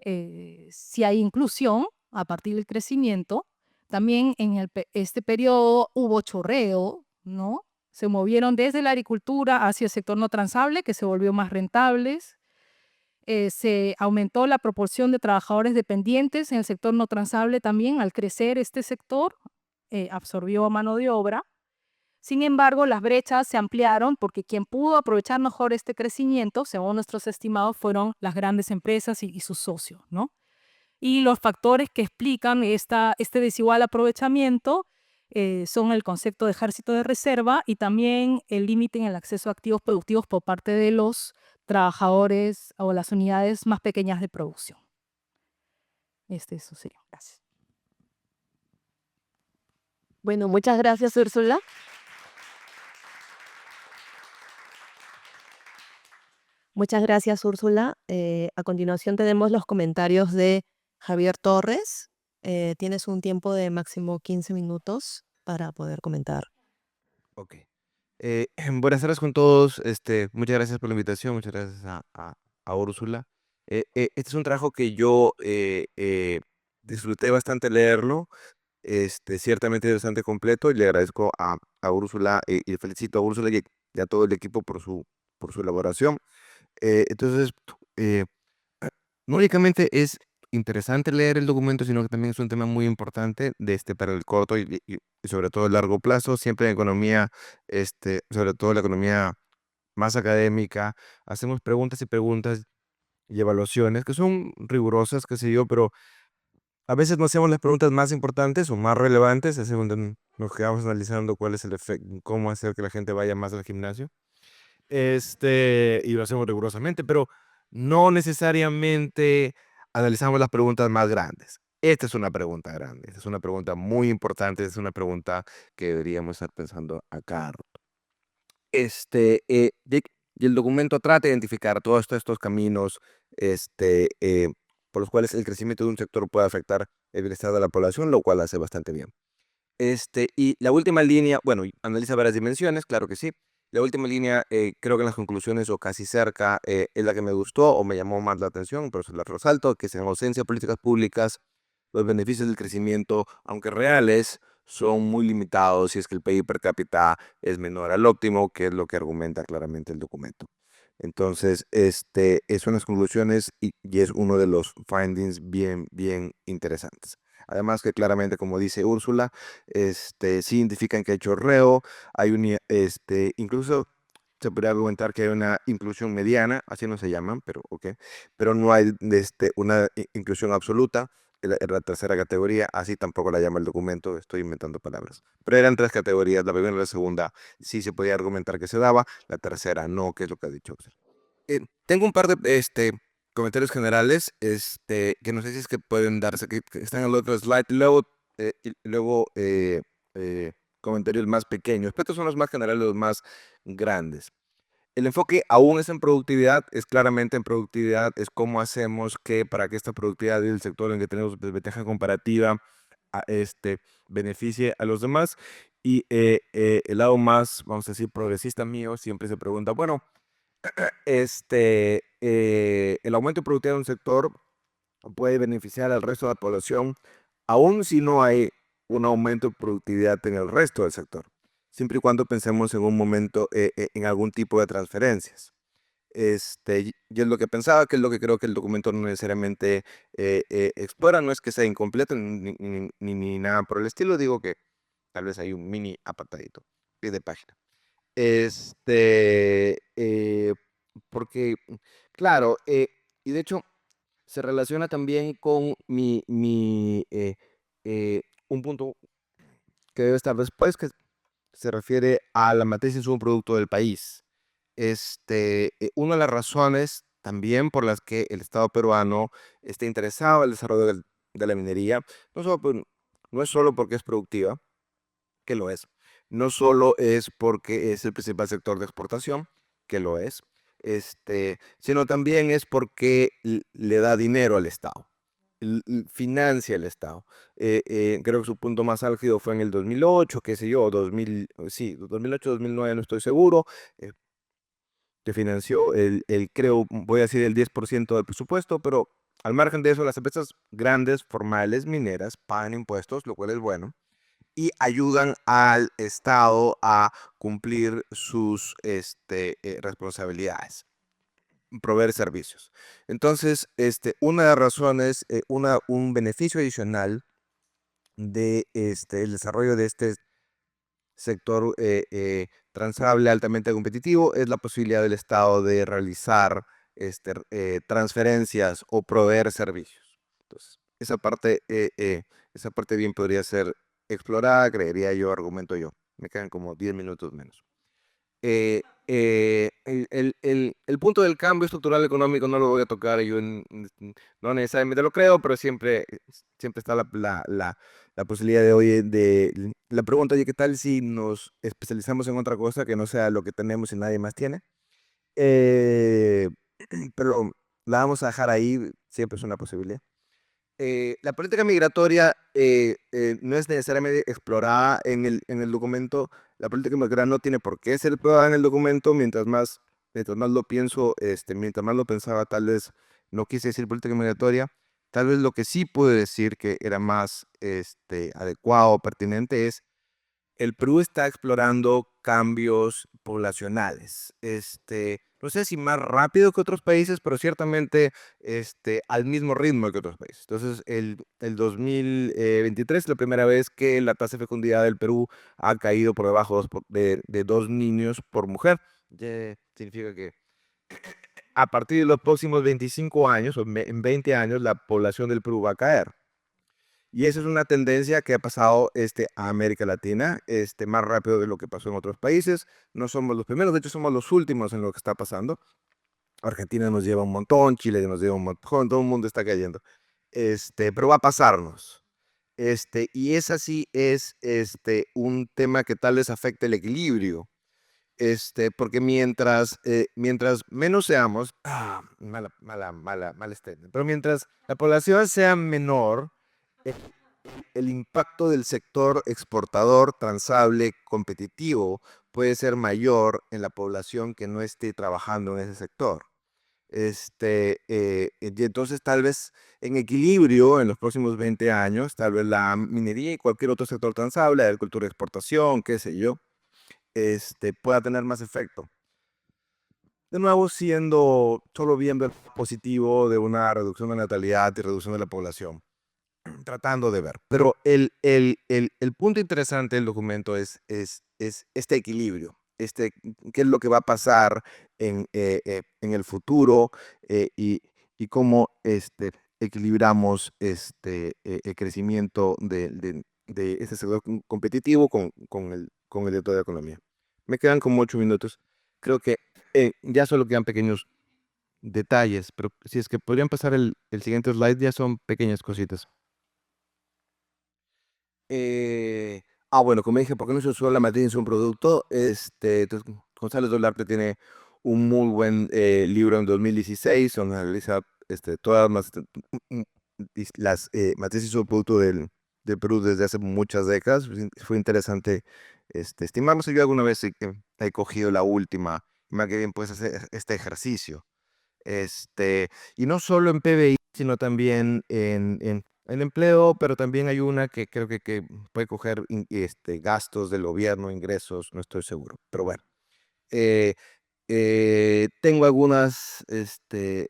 si hay inclusión a partir del crecimiento. También en este periodo hubo chorreo, ¿no? Se movieron desde la agricultura hacia el sector no transable, que se volvió más rentables. Se aumentó la proporción de trabajadores dependientes en el sector no transable también. Al crecer este sector, absorbió mano de obra. Sin embargo, las brechas se ampliaron porque quien pudo aprovechar mejor este crecimiento, según nuestros estimados, fueron las grandes empresas y sus socios, ¿no? Y los factores que explican este desigual aprovechamiento son el concepto de ejército de reserva y también el límite en el acceso a activos productivos por parte de los trabajadores o las unidades más pequeñas de producción. Eso sería. Gracias. Bueno, muchas gracias, Úrsula. Muchas gracias, Úrsula. A continuación tenemos los comentarios de Javier Torres. Tienes un tiempo de máximo 15 minutos para poder comentar. Ok. Buenas tardes con todos. Muchas gracias por la invitación. Muchas gracias a Úrsula. Este es un trabajo que yo disfruté bastante leerlo. Ciertamente bastante completo y le agradezco a Úrsula y felicito a Úrsula y a todo el equipo por su elaboración. Entonces, eh, no únicamente es interesante leer el documento, sino que también es un tema muy importante para el corto y sobre todo el largo plazo. Siempre en economía, sobre todo la economía más académica, hacemos preguntas y preguntas y evaluaciones que son rigurosas, qué sé yo, pero a veces no hacemos las preguntas más importantes o más relevantes, es donde nos quedamos analizando cuál es el efecto, cómo hacer que la gente vaya más al gimnasio. Y lo hacemos rigurosamente, pero no necesariamente analizamos las preguntas más grandes. Esta es una pregunta grande, esta es una pregunta muy importante, es una pregunta que deberíamos estar pensando acá. Y el documento trata de identificar todos estos caminos por los cuales el crecimiento de un sector puede afectar el bienestar de la población, lo cual hace bastante bien. Y la última línea, bueno, analiza varias dimensiones, claro que sí. La última línea, creo que en las conclusiones o casi cerca, es la que me gustó o me llamó más la atención, pero se la resalto, que es en ausencia de políticas públicas, los beneficios del crecimiento, aunque reales, son muy limitados si es que el PIB per cápita es menor al óptimo, que es lo que argumenta claramente el documento. Entonces, son las conclusiones y es uno de los findings bien interesantes. Además que claramente, como dice Úrsula, sí identifican que hay chorreo, incluso se podría argumentar que hay una inclusión mediana, así no se llaman, pero ok, pero no hay una inclusión absoluta en la tercera categoría, así tampoco la llama el documento, estoy inventando palabras. Pero eran tres categorías, la primera y la segunda sí se podía argumentar que se daba, la tercera no, que es lo que ha dicho Oxer. Tengo un par de comentarios generales, que no sé si es que pueden darse, que están en el otro slide, y luego comentarios más pequeños, pero estos son los más generales, los más grandes. El enfoque aún es en productividad, es claramente en productividad, es cómo hacemos que para que esta productividad del sector en que tenemos desventaja comparativa beneficie a los demás. Y el lado más, vamos a decir, progresista mío siempre se pregunta, bueno, el aumento de productividad de un sector puede beneficiar al resto de la población, aun si no hay un aumento de productividad en el resto del sector, siempre y cuando pensemos en un momento en algún tipo de transferencias. Y es lo que pensaba, que es lo que creo que el documento no necesariamente explora, no es que sea incompleto ni nada por el estilo, digo que tal vez hay un mini apartadito de página. Porque, claro, y de hecho se relaciona también con un punto que debe estar después, que se refiere a la matriz de insumo producto del país. Una de las razones también por las que el Estado peruano está interesado en el desarrollo de la minería, no es solo porque es productiva, que lo es. No solo es porque es el principal sector de exportación, que lo es, sino también es porque le da dinero al Estado, financia el Estado. Creo que su punto más álgido fue en el 2008, qué sé yo, 2008, 2009, no estoy seguro, que financió creo, voy a decir el 10% del presupuesto, pero Al margen de eso, las empresas grandes, formales, mineras, pagan impuestos, lo cual es bueno, y ayudan al Estado a cumplir sus responsabilidades, proveer servicios. Entonces, una de las razones, un beneficio adicional de el desarrollo de este sector transable altamente competitivo es la posibilidad del Estado de realizar transferencias o proveer servicios. Entonces, esa parte bien podría ser explorada, creería yo, argumento yo. Me quedan como 10 minutos menos. El punto del cambio estructural económico no lo voy a tocar, yo no necesariamente lo creo, pero siempre está la posibilidad de hoy de la pregunta, oye, ¿qué tal si nos especializamos en otra cosa que no sea lo que tenemos y nadie más tiene? Eh, pero la vamos a dejar ahí, siempre es una posibilidad. La política migratoria no es necesariamente explorada en el documento. La política migratoria no tiene por qué ser explorada en el documento. Mientras más lo pienso, mientras más lo pensaba, tal vez no quise decir política migratoria. Tal vez lo que sí pude decir que era más adecuado o pertinente es el Perú está explorando cambios poblacionales. No sé si más rápido que otros países, pero ciertamente al mismo ritmo que otros países. Entonces, el 2023 es la primera vez que la tasa de fecundidad del Perú ha caído por debajo de 2 niños por mujer. Significa que a partir de los próximos 25 años, o en 20 años, la población del Perú va a caer. Y esa es una tendencia que ha pasado a América Latina más rápido de lo que pasó en otros países. No somos los primeros, de hecho somos los últimos en lo que está pasando. Argentina nos lleva un montón, Chile nos lleva un montón, todo el mundo está cayendo. Pero va a pasarnos. Y esa sí es un tema que tal vez afecte el equilibrio. Porque mientras menos seamos, pero mientras la población sea menor, eh, el impacto del sector exportador transable competitivo puede ser mayor en la población que no esté trabajando en ese sector. Y entonces tal vez en equilibrio en los próximos 20 años, tal vez la minería y cualquier otro sector transable, agricultura de exportación, qué sé yo, pueda tener más efecto. De nuevo, solo viendo el positivo de una reducción de natalidad y reducción de la población, tratando de ver. Pero el punto interesante del documento es este equilibrio, qué es lo que va a pasar en el futuro y cómo equilibramos el crecimiento de este sector competitivo con el de toda la economía. Me quedan como 8 minutos. Creo que ya solo quedan pequeños detalles, pero si es que podrían pasar el siguiente slide, ya son pequeñas cositas. Bueno, como dije, ¿por qué no se usó la matriz en un producto? Entonces, González Dolarte tiene un muy buen libro en 2016, donde analiza todas las matrices de producto del Perú desde hace muchas décadas. Fue interesante estimarlo. Si yo alguna vez he cogido la última, más que bien puedes hacer este ejercicio. Y no solo en PBI, sino también en empleo, pero también hay una que creo que puede coger gastos del gobierno, ingresos, no estoy seguro. Pero bueno, eh, tengo algunas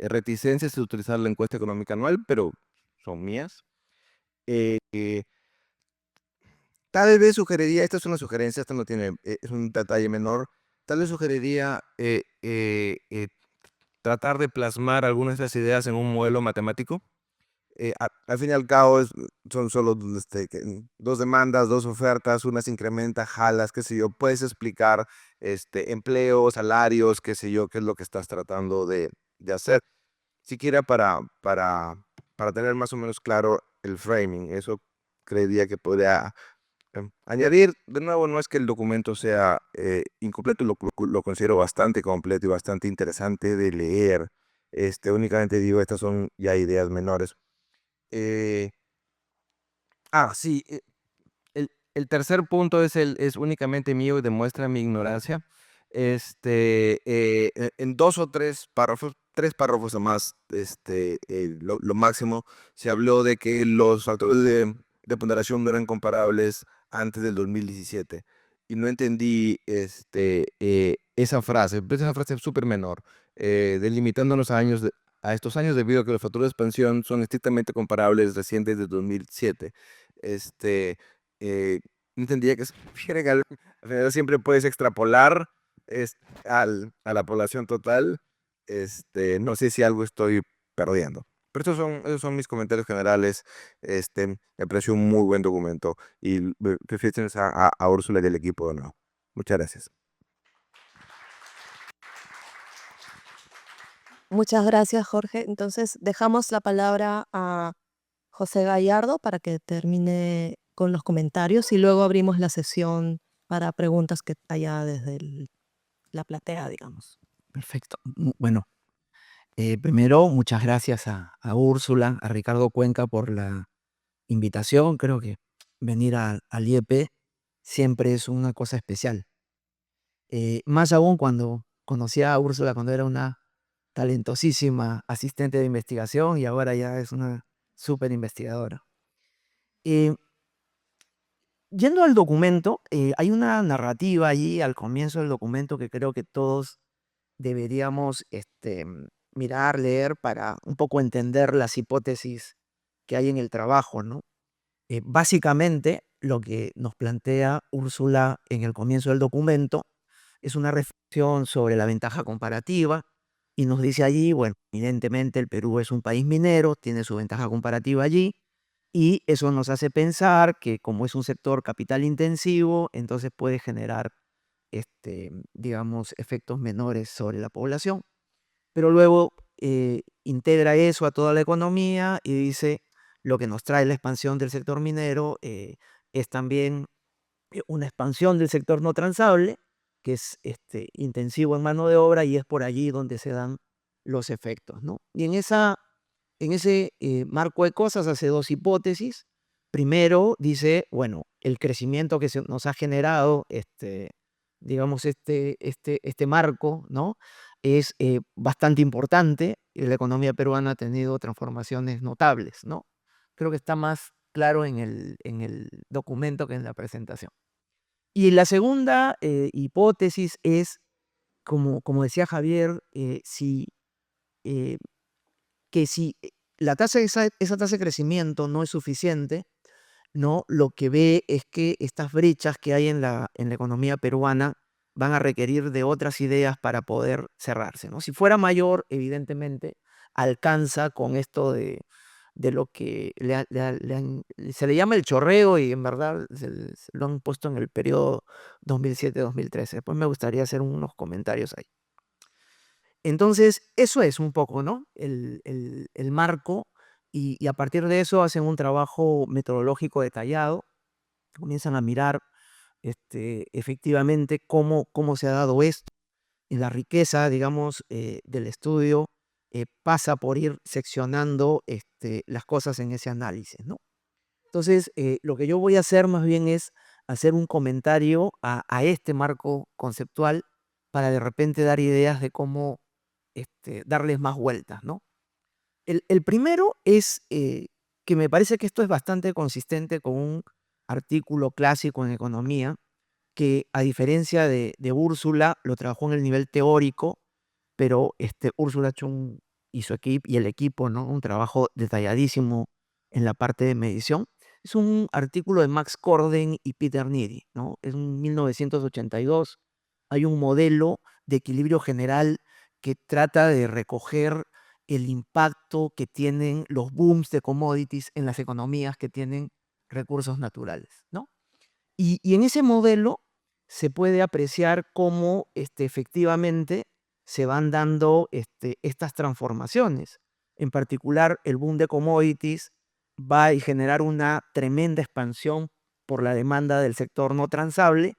reticencias de utilizar la encuesta económica anual, pero son mías. Eh, eh, Tal vez sugeriría, esta es una sugerencia, esta no tiene, es un detalle menor, tal vez sugeriría tratar de plasmar algunas de esas ideas en un modelo matemático. Al fin y al cabo son solo dos demandas, dos ofertas, una se incrementa, jalas, qué sé yo, puedes explicar empleo, salarios, qué sé yo, qué es lo que estás tratando de hacer, siquiera para tener más o menos claro el framing. Eso creería que podría añadir. De nuevo, no es que el documento sea incompleto, lo considero bastante completo y bastante interesante de leer. Únicamente digo, estas son ya ideas menores. Eh, sí, el tercer punto es únicamente mío y demuestra mi ignorancia. En 2 o 3 párrafos o más, lo máximo, se habló de que los factores de ponderación no eran comparables antes del 2017. Y no entendí esa frase, pues, esa frase súper menor, delimitándonos a estos años debido a que los factores de expansión son estrictamente comparables recientes de 2007. Este, no entendía que se refieren al final siempre puedes extrapolar es, a la población total. No sé si algo estoy perdiendo. Pero esos son mis comentarios generales. Me pareció un muy buen documento y felicidades a Úrsula y del equipo de nuevo. Muchas gracias. Muchas gracias, Jorge. Entonces, dejamos la palabra a José Gallardo para que termine con los comentarios y luego abrimos la sesión para preguntas que haya desde la platea, digamos. Perfecto. Bueno, primero, muchas gracias a Úrsula, a Ricardo Cuenca por la invitación. Creo que venir al IEP siempre es una cosa especial. Más aún cuando conocí a Úrsula cuando era una talentosísima asistente de investigación y ahora ya es una súper investigadora. Yendo al documento, hay una narrativa allí al comienzo del documento que creo que todos deberíamos mirar, leer para un poco entender las hipótesis que hay en el trabajo, ¿no? Básicamente, lo que nos plantea Úrsula en el comienzo del documento es una reflexión sobre la ventaja comparativa y nos dice allí, bueno, evidentemente el Perú es un país minero, tiene su ventaja comparativa allí y eso nos hace pensar que como es un sector capital intensivo, entonces puede generar, digamos, efectos menores sobre la población. Pero luego integra eso a toda la economía y dice, lo que nos trae la expansión del sector minero es también una expansión del sector no transable, que es intensivo en mano de obra y es por allí donde se dan los efectos, ¿no? Y en ese marco de cosas hace dos hipótesis. Primero dice, bueno, el crecimiento que nos ha generado digamos, este marco, ¿no? Es bastante importante y la economía peruana ha tenido transformaciones notables, ¿no? Creo que está más claro en el documento que en la presentación. Y la segunda hipótesis es, como decía Javier, eh, que si esa tasa de crecimiento no es suficiente, ¿no? Lo que ve es que estas brechas que hay en la economía peruana van a requerir de otras ideas para poder cerrarse, ¿no? Si fuera mayor, evidentemente, alcanza con esto de lo que se le llama el chorreo y en verdad se lo han puesto en el periodo 2007-2013. Después me gustaría hacer unos comentarios ahí. Entonces, eso es un poco, ¿no? El marco y a partir de eso hacen un trabajo metodológico detallado, comienzan a mirar efectivamente cómo se ha dado esto. Y la riqueza, digamos, del estudio pasa por ir seccionando las cosas en ese análisis, ¿no? Entonces, lo que yo voy a hacer más bien es hacer un comentario a este marco conceptual para de repente dar ideas de cómo darles más vueltas, ¿no? El primero es que me parece que esto es bastante consistente con un artículo clásico en economía que a diferencia de Úrsula lo trabajó en el nivel teórico, pero Úrsula ha hecho y su equipo y el equipo, ¿no? Un trabajo detalladísimo en la parte de medición. Es un artículo de Max Corden y Peter Neary, ¿no? Es en 1982. Hay un modelo de equilibrio general que trata de recoger el impacto que tienen los booms de commodities en las economías que tienen recursos naturales, ¿no? Y en ese modelo se puede apreciar cómo efectivamente se van dando estas transformaciones. En particular, el boom de commodities va a generar una tremenda expansión por la demanda del sector no transable,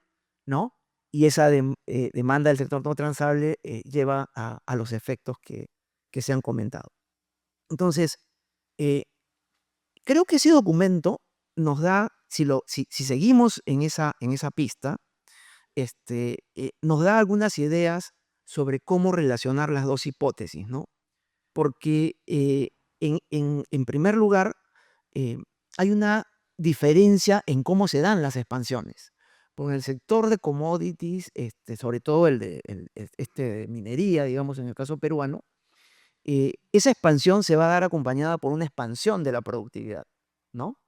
¿no? Y esa demanda del sector no transable lleva a los efectos que se han comentado. Entonces, eh, creo que ese documento nos da, si seguimos en esa pista, nos da algunas ideas sobre cómo relacionar las dos hipótesis, ¿no? Porque en primer lugar, eh, hay una diferencia en cómo se dan las expansiones. Con el sector de commodities, sobre todo el de minería, digamos, en el caso peruano, esa expansión se va a dar acompañada por una expansión de la productividad, ¿no?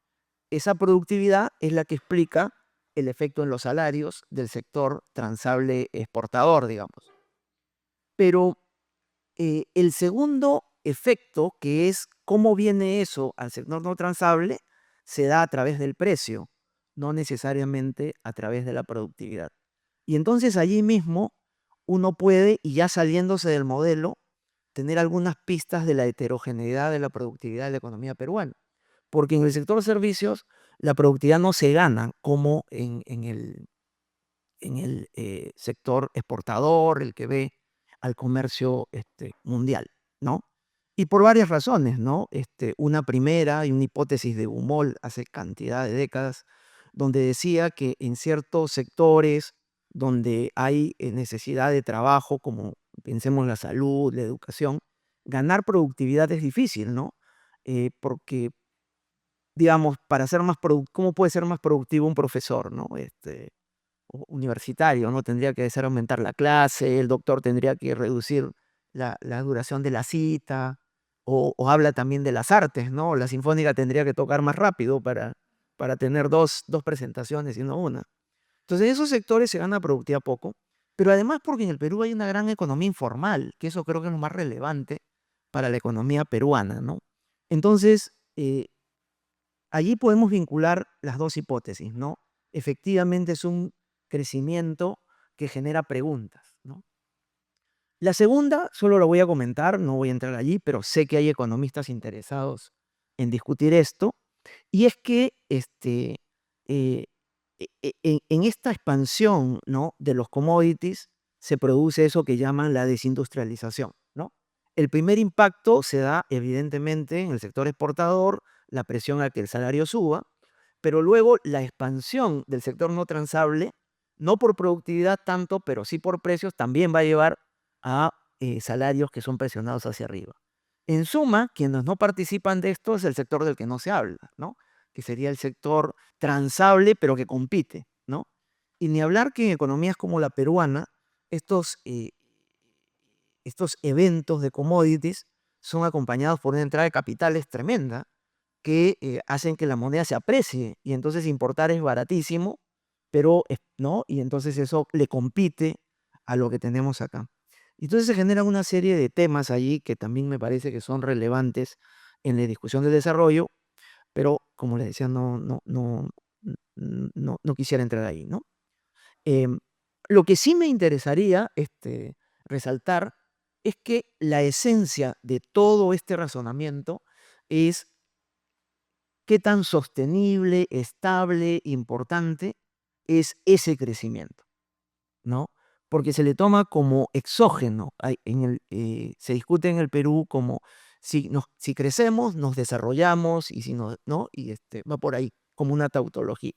Esa productividad es la que explica el efecto en los salarios del sector transable exportador, digamos. Pero el segundo efecto, que es cómo viene eso al sector no transable, se da a través del precio, no necesariamente a través de la productividad. Y entonces allí mismo uno puede, y ya saliéndose del modelo, tener algunas pistas de la heterogeneidad de la productividad de la economía peruana. Porque en el sector servicios la productividad no se gana como en el sector exportador, el que ve al comercio mundial, ¿no? Y por varias razones, ¿no? Una primera y una hipótesis de Humol hace cantidad de décadas, donde decía que en ciertos sectores donde hay necesidad de trabajo, como pensemos la salud, la educación, ganar productividad es difícil, ¿no? Porque, digamos, para ser más ¿cómo puede ser más productivo un profesor, ¿no? Universitario, ¿no? Tendría que hacer aumentar la clase, el doctor tendría que reducir la duración de la cita, o habla también de las artes, ¿no? La sinfónica tendría que tocar más rápido para tener dos presentaciones y no una. Entonces, en esos sectores se gana productividad poco, pero además porque en el Perú hay una gran economía informal, que eso creo que es lo más relevante para la economía peruana, ¿no? Entonces, allí podemos vincular las dos hipótesis, ¿no? Efectivamente es un crecimiento que genera preguntas, ¿no? La segunda, solo lo voy a comentar, no voy a entrar allí, pero sé que hay economistas interesados en discutir esto, y es que eh, en esta expansión, ¿no?, de los commodities se produce eso que llaman la desindustrialización, ¿no? El primer impacto se da evidentemente en el sector exportador, la presión a que el salario suba, pero luego la expansión del sector no transable, no por productividad tanto, pero sí por precios, también va a llevar a salarios que son presionados hacia arriba. En suma, quienes no participan de esto es el sector del que no se habla, ¿no? Que sería el sector transable, pero que compite, ¿no? Y ni hablar que en economías como la peruana, estos eventos de commodities son acompañados por una entrada de capitales tremenda que hacen que la moneda se aprecie y entonces importar es baratísimo, pero ¿no? Y entonces eso le compite a lo que tenemos acá. Entonces se generan una serie de temas allí que también me parece que son relevantes en la discusión del desarrollo, pero como les decía, no quisiera entrar ahí, ¿no? Em, lo que sí me interesaría resaltar es que la esencia de todo este razonamiento es qué tan sostenible, estable, importante es ese crecimiento, ¿no? Porque se le toma como exógeno. Se discute en el Perú como si crecemos, nos desarrollamos, y si no, ¿no? Y va por ahí, como una tautología.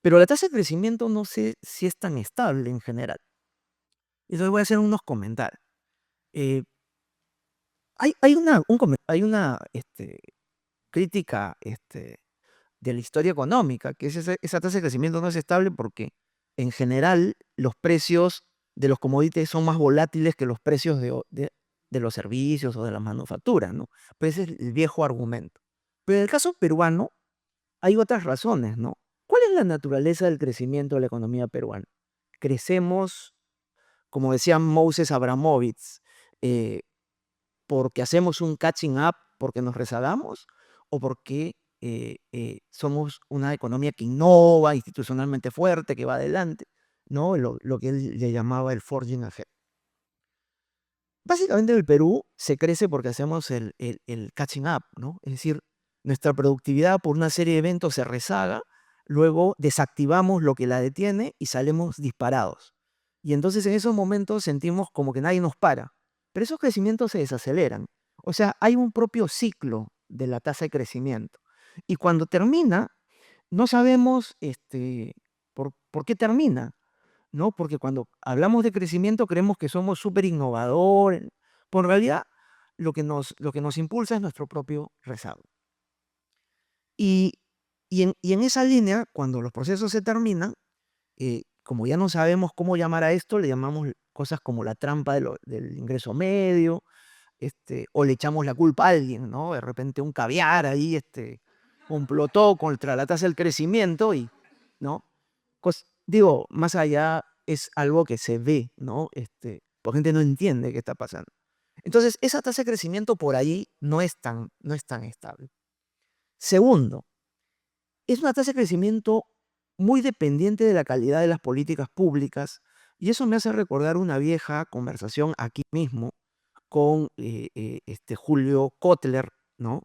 Pero la tasa de crecimiento no sé si es tan estable en general. Entonces voy a hacer unos comentarios. Eh, hay una crítica de la historia económica, que es esa tasa de crecimiento no es estable porque en general los precios de los commodities son más volátiles que los precios de los servicios o de las manufacturas, ¿no? Pues ese es el viejo argumento. Pero en el caso peruano hay otras razones, ¿no? ¿Cuál es la naturaleza del crecimiento de la economía peruana? Crecemos, como decía Moses Abramovich, eh, porque hacemos un catching up, porque nos rezagamos, o porque somos una economía que innova, institucionalmente fuerte, que va adelante, ¿no? Lo que él le llamaba el forging ahead. Básicamente en el Perú se crece porque hacemos el catching up, ¿no? Es decir, nuestra productividad por una serie de eventos se rezaga, luego desactivamos lo que la detiene y salimos disparados. Y entonces en esos momentos sentimos como que nadie nos para, pero esos crecimientos se desaceleran. O sea, hay un propio ciclo de la tasa de crecimiento. Y cuando termina, no sabemos por qué termina, ¿no? Porque cuando hablamos de crecimiento creemos que somos súper innovadores, pero en realidad lo que nos impulsa es nuestro propio rezago. Y en esa línea, cuando los procesos se terminan, como ya no sabemos cómo llamar a esto, le llamamos cosas como la trampa del ingreso medio, o le echamos la culpa a alguien, ¿no? De repente un caviar ahí complotó contra la tasa del crecimiento y, ¿no? Digo, más allá es algo que se ve, ¿no? Porque gente no entiende qué está pasando. Entonces, esa tasa de crecimiento por ahí no es tan estable. Segundo, es una tasa de crecimiento muy dependiente de la calidad de las políticas públicas, y eso me hace recordar una vieja conversación aquí mismo con Julio Kotler, ¿no?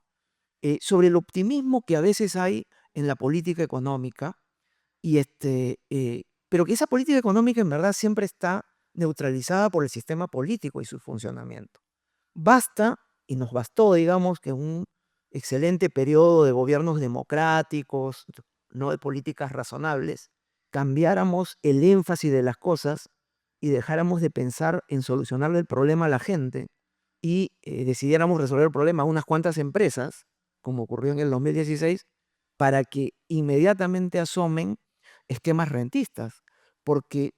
Sobre el optimismo que a veces hay en la política económica, pero que esa política económica en verdad siempre está neutralizada por el sistema político y su funcionamiento. Basta, y nos bastó, digamos, que un excelente periodo de gobiernos democráticos, no de políticas razonables, cambiáramos el énfasis de las cosas y dejáramos de pensar en solucionarle el problema a la gente y decidiéramos resolver el problema a unas cuantas empresas, como ocurrió en el 2016, para que inmediatamente asomen esquemas rentistas, porque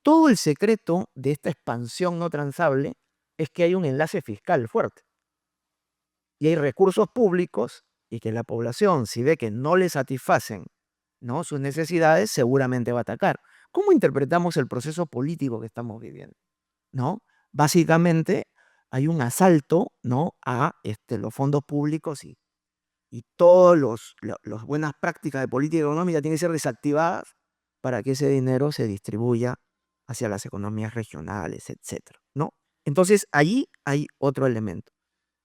todo el secreto de esta expansión no transable es que hay un enlace fiscal fuerte y hay recursos públicos y que la población, si ve que no le satisfacen, ¿no?, sus necesidades, seguramente va a atacar. ¿Cómo interpretamos el proceso político que estamos viviendo? ¿No? Básicamente hay un asalto, ¿no?, a los fondos públicos y todas las buenas prácticas de política económica tienen que ser desactivadas para que ese dinero se distribuya hacia las economías regionales, etcétera, ¿no? Entonces, allí hay otro elemento.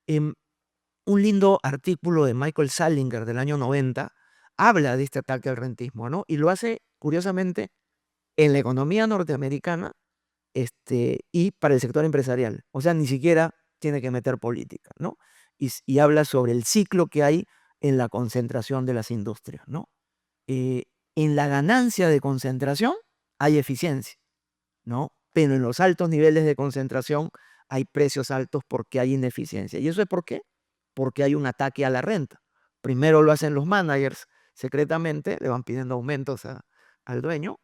Un lindo artículo de Michael Salinger del año 90 habla de este ataque al rentismo, ¿no? Y lo hace, curiosamente, en la economía norteamericana y para el sector empresarial. O sea, ni siquiera tiene que meter política, ¿no? Y habla sobre el ciclo que hay en la concentración de las industrias, ¿no? En la ganancia de concentración hay eficiencia, ¿no? Pero en los altos niveles de concentración hay precios altos porque hay ineficiencia. ¿Y eso es por qué? Porque hay un ataque a la renta. Primero lo hacen los managers secretamente, le van pidiendo aumentos al dueño,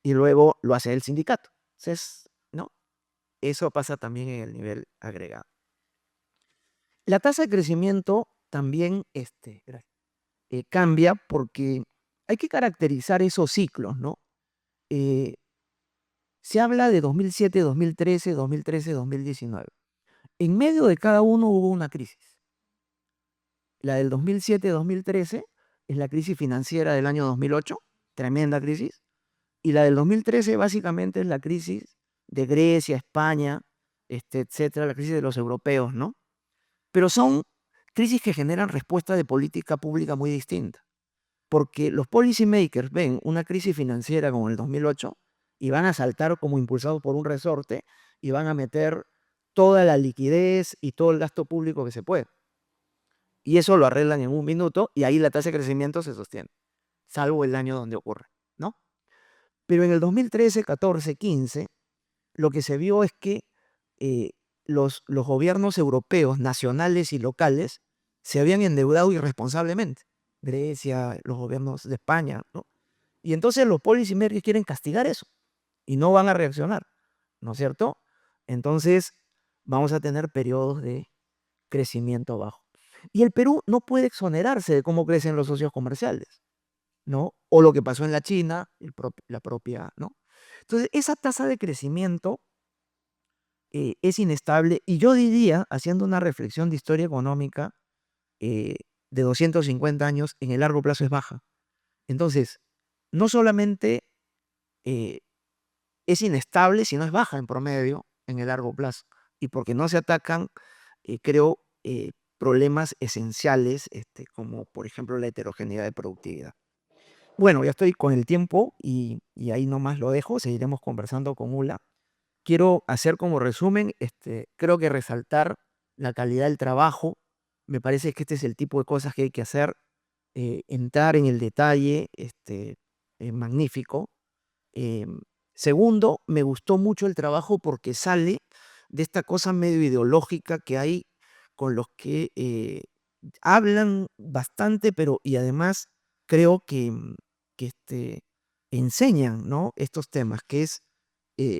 y luego lo hace el sindicato. Entonces, ¿no? Eso pasa también en el nivel agregado. La tasa de crecimiento también cambia porque hay que caracterizar esos ciclos, ¿no? Se habla de 2007, 2013, 2013, 2019. En medio de cada uno hubo una crisis. La del 2007-2013 es la crisis financiera del año 2008, tremenda crisis. Y la del 2013 básicamente es la crisis de Grecia, España, etcétera, la crisis de los europeos, ¿no? Pero son crisis que generan respuestas de política pública muy distintas. Porque los policy makers ven una crisis financiera como el 2008 y van a saltar como impulsados por un resorte y van a meter toda la liquidez y todo el gasto público que se puede. Y eso lo arreglan en un minuto y ahí la tasa de crecimiento se sostiene, salvo el año donde ocurre, ¿no? Pero en el 2013, 14, 15, lo que se vio es que los gobiernos europeos, nacionales y locales, se habían endeudado irresponsablemente. Grecia, los gobiernos de España, ¿no? Y entonces los policy makers quieren castigar eso y no van a reaccionar, ¿no es cierto? Entonces vamos a tener periodos de crecimiento bajo. Y el Perú no puede exonerarse de cómo crecen los socios comerciales, ¿no? O lo que pasó en la China, la propia, ¿no? Entonces, esa tasa de crecimiento es inestable y yo diría, haciendo una reflexión de historia económica de 250 años, en el largo plazo es baja. Entonces, no solamente es inestable, sino es baja en promedio en el largo plazo. Y porque no se atacan, creo, problemas esenciales, como por ejemplo la heterogeneidad de productividad. Bueno, ya estoy con el tiempo y ahí nomás lo dejo, seguiremos conversando con Ula. Quiero hacer como resumen, creo que resaltar la calidad del trabajo. Me parece que este es el tipo de cosas que hay que hacer, entrar en el detalle, magnífico. Segundo, me gustó mucho el trabajo porque sale de esta cosa medio ideológica que hay con los que hablan bastante, pero y además creo que enseñan, ¿no?, estos temas, que es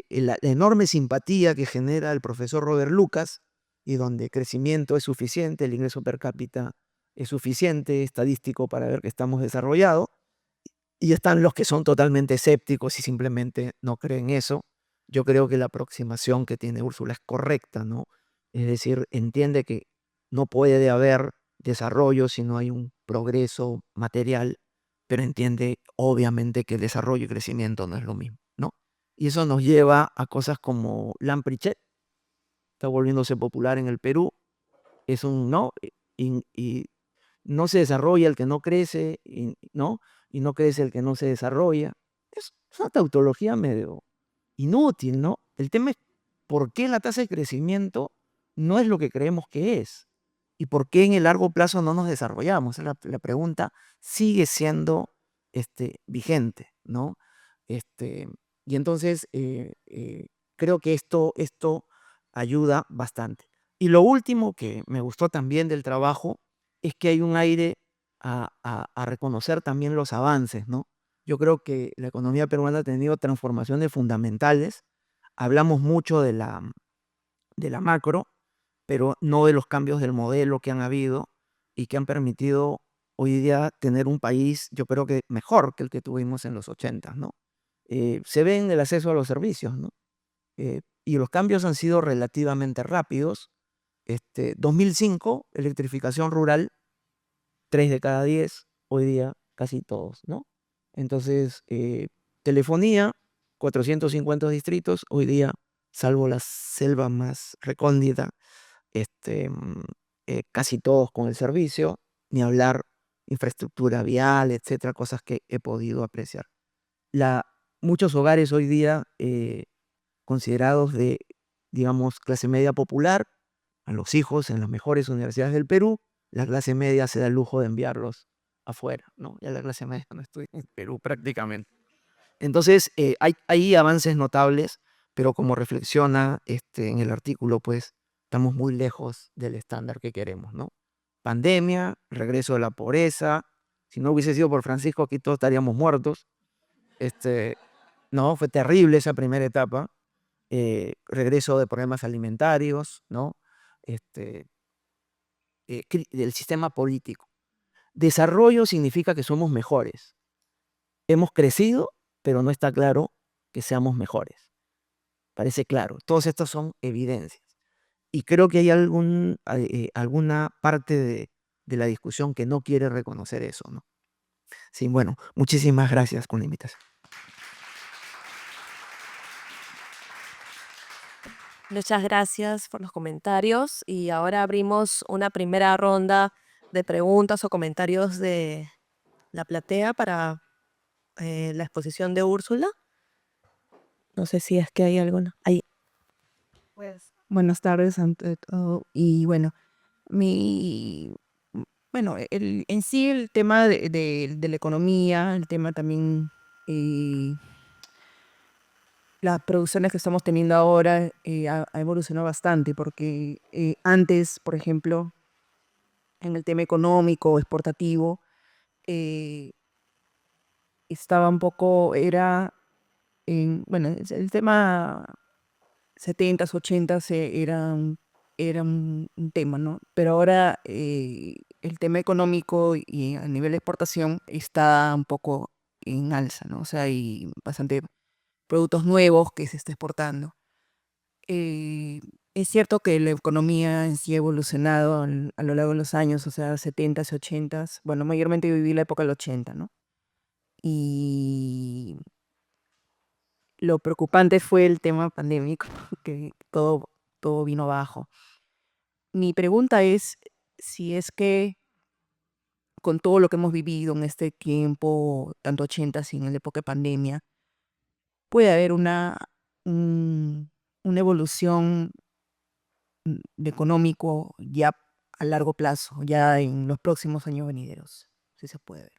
la enorme simpatía que genera el profesor Robert Lucas, y donde crecimiento es suficiente, el ingreso per cápita es suficiente, estadístico para ver que estamos desarrollados, y están los que son totalmente escépticos y simplemente no creen eso. Yo creo que la aproximación que tiene Úrsula es correcta, ¿no? Es decir, entiende que no puede haber desarrollo si no hay un progreso material, pero entiende obviamente que desarrollo y crecimiento no es lo mismo, ¿no? Y eso nos lleva a cosas como Lamprichet, está volviéndose popular en el Perú, es un, ¿no? Y no se desarrolla el que no crece, ¿no? Y no crece el que no se desarrolla. Es una tautología medio inútil, ¿no? El tema es por qué la tasa de crecimiento no es lo que creemos que es. Y por qué en el largo plazo no nos desarrollamos. La pregunta sigue siendo vigente, ¿no? Este, y entonces creo que esto ayuda bastante. Y lo último que me gustó también del trabajo es que hay un aire a reconocer también los avances, ¿no? Yo creo que la economía peruana ha tenido transformaciones fundamentales. Hablamos mucho de la macro, pero no de los cambios del modelo que han habido y que han permitido hoy día tener un país, yo creo que mejor que el que tuvimos en los 80, ¿no? Se ve en el acceso a los servicios, ¿no? Y los cambios han sido relativamente rápidos. 2005, electrificación rural, 3 de cada 10, hoy día casi todos, ¿no? Entonces, telefonía, 450 distritos, hoy día, salvo la selva más recóndita, casi todos con el servicio, ni hablar infraestructura vial, etcétera, cosas que he podido apreciar. Muchos hogares hoy día considerados de, digamos, clase media popular, a los hijos en las mejores universidades del Perú, la clase media se da el lujo de enviarlos afuera, ¿no? Ya la clase media no estudia en Perú prácticamente. Entonces, hay avances notables, pero como reflexiona en el artículo, pues estamos muy lejos del estándar que queremos, ¿no? Pandemia, regreso de la pobreza. Si no hubiese sido por Francisco, aquí todos estaríamos muertos. No, fue terrible esa primera etapa. Regreso de problemas alimentarios, ¿no? Del sistema político. Desarrollo significa que somos mejores. Hemos crecido, pero no está claro que seamos mejores. Parece claro. Todas estas son evidencias. Y creo que hay alguna parte de la discusión que no quiere reconocer eso, ¿no? Sí, bueno, muchísimas gracias por la invitación. Muchas gracias por los comentarios y ahora abrimos una primera ronda de preguntas o comentarios de la platea para la exposición de Úrsula. No sé si es que hay alguna. Ahí. Pues, buenas tardes ante todo. Y bueno, en sí el tema de la economía, el tema también, las producciones que estamos teniendo ahora ha evolucionado bastante porque antes, por ejemplo, en el tema económico, exportativo, eh, estaba un poco, era, bueno, el tema 70s, 80s era un tema, ¿no? Pero ahora el tema económico y a nivel de exportación está un poco en alza, ¿no? O sea, hay bastante productos nuevos que se está exportando. Es cierto que la economía en sí ha evolucionado a lo largo de los años, o sea, 70s, 80s. Bueno, mayormente yo viví la época del 80, ¿no? Y lo preocupante fue el tema pandémico, que todo vino abajo. Mi pregunta es si es que con todo lo que hemos vivido en este tiempo, tanto 80s y en la época de pandemia, puede haber una evolución de económico ya a largo plazo, ya en los próximos años venideros, si se puede ver.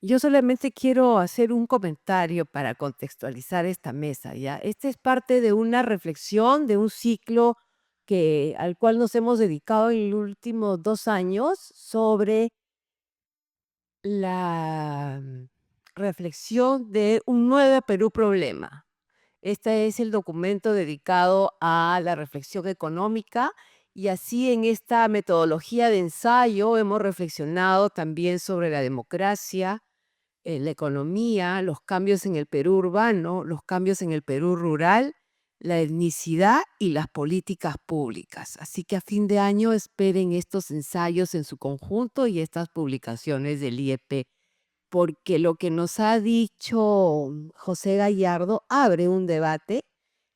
Yo solamente quiero hacer un comentario para contextualizar esta mesa, ¿ya? Este es parte de una reflexión, de un ciclo al cual nos hemos dedicado en los últimos 2 años sobre la reflexión de un nuevo Perú problema. Este es el documento dedicado a la reflexión económica y así en esta metodología de ensayo hemos reflexionado también sobre la democracia, la economía, los cambios en el Perú urbano, los cambios en el Perú rural, la etnicidad y las políticas públicas. Así que a fin de año esperen estos ensayos en su conjunto y estas publicaciones del IEP, porque lo que nos ha dicho José Gallardo abre un debate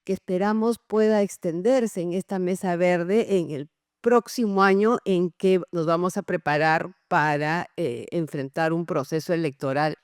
que esperamos pueda extenderse en esta mesa verde en el próximo año en que nos vamos a preparar para enfrentar un proceso electoral.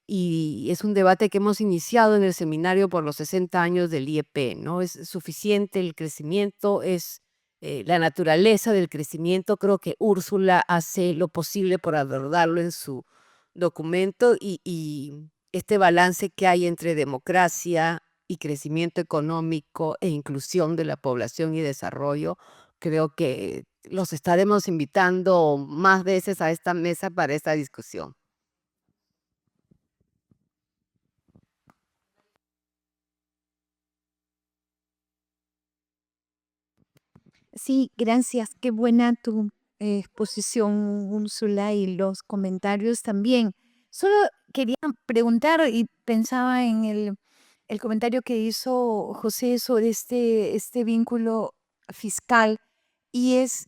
Y es un debate que hemos iniciado en el seminario por los 60 años del IEP, ¿no? ¿Es suficiente el crecimiento? ¿Es la naturaleza del crecimiento? Creo que Úrsula hace lo posible por abordarlo en su documento y este balance que hay entre democracia y crecimiento económico e inclusión de la población y desarrollo, creo que los estaremos invitando más veces a esta mesa para esta discusión. Sí, gracias. Qué buena tu exposición, Úrsula, y los comentarios también. Solo quería preguntar y pensaba en el comentario que hizo José sobre este vínculo fiscal y es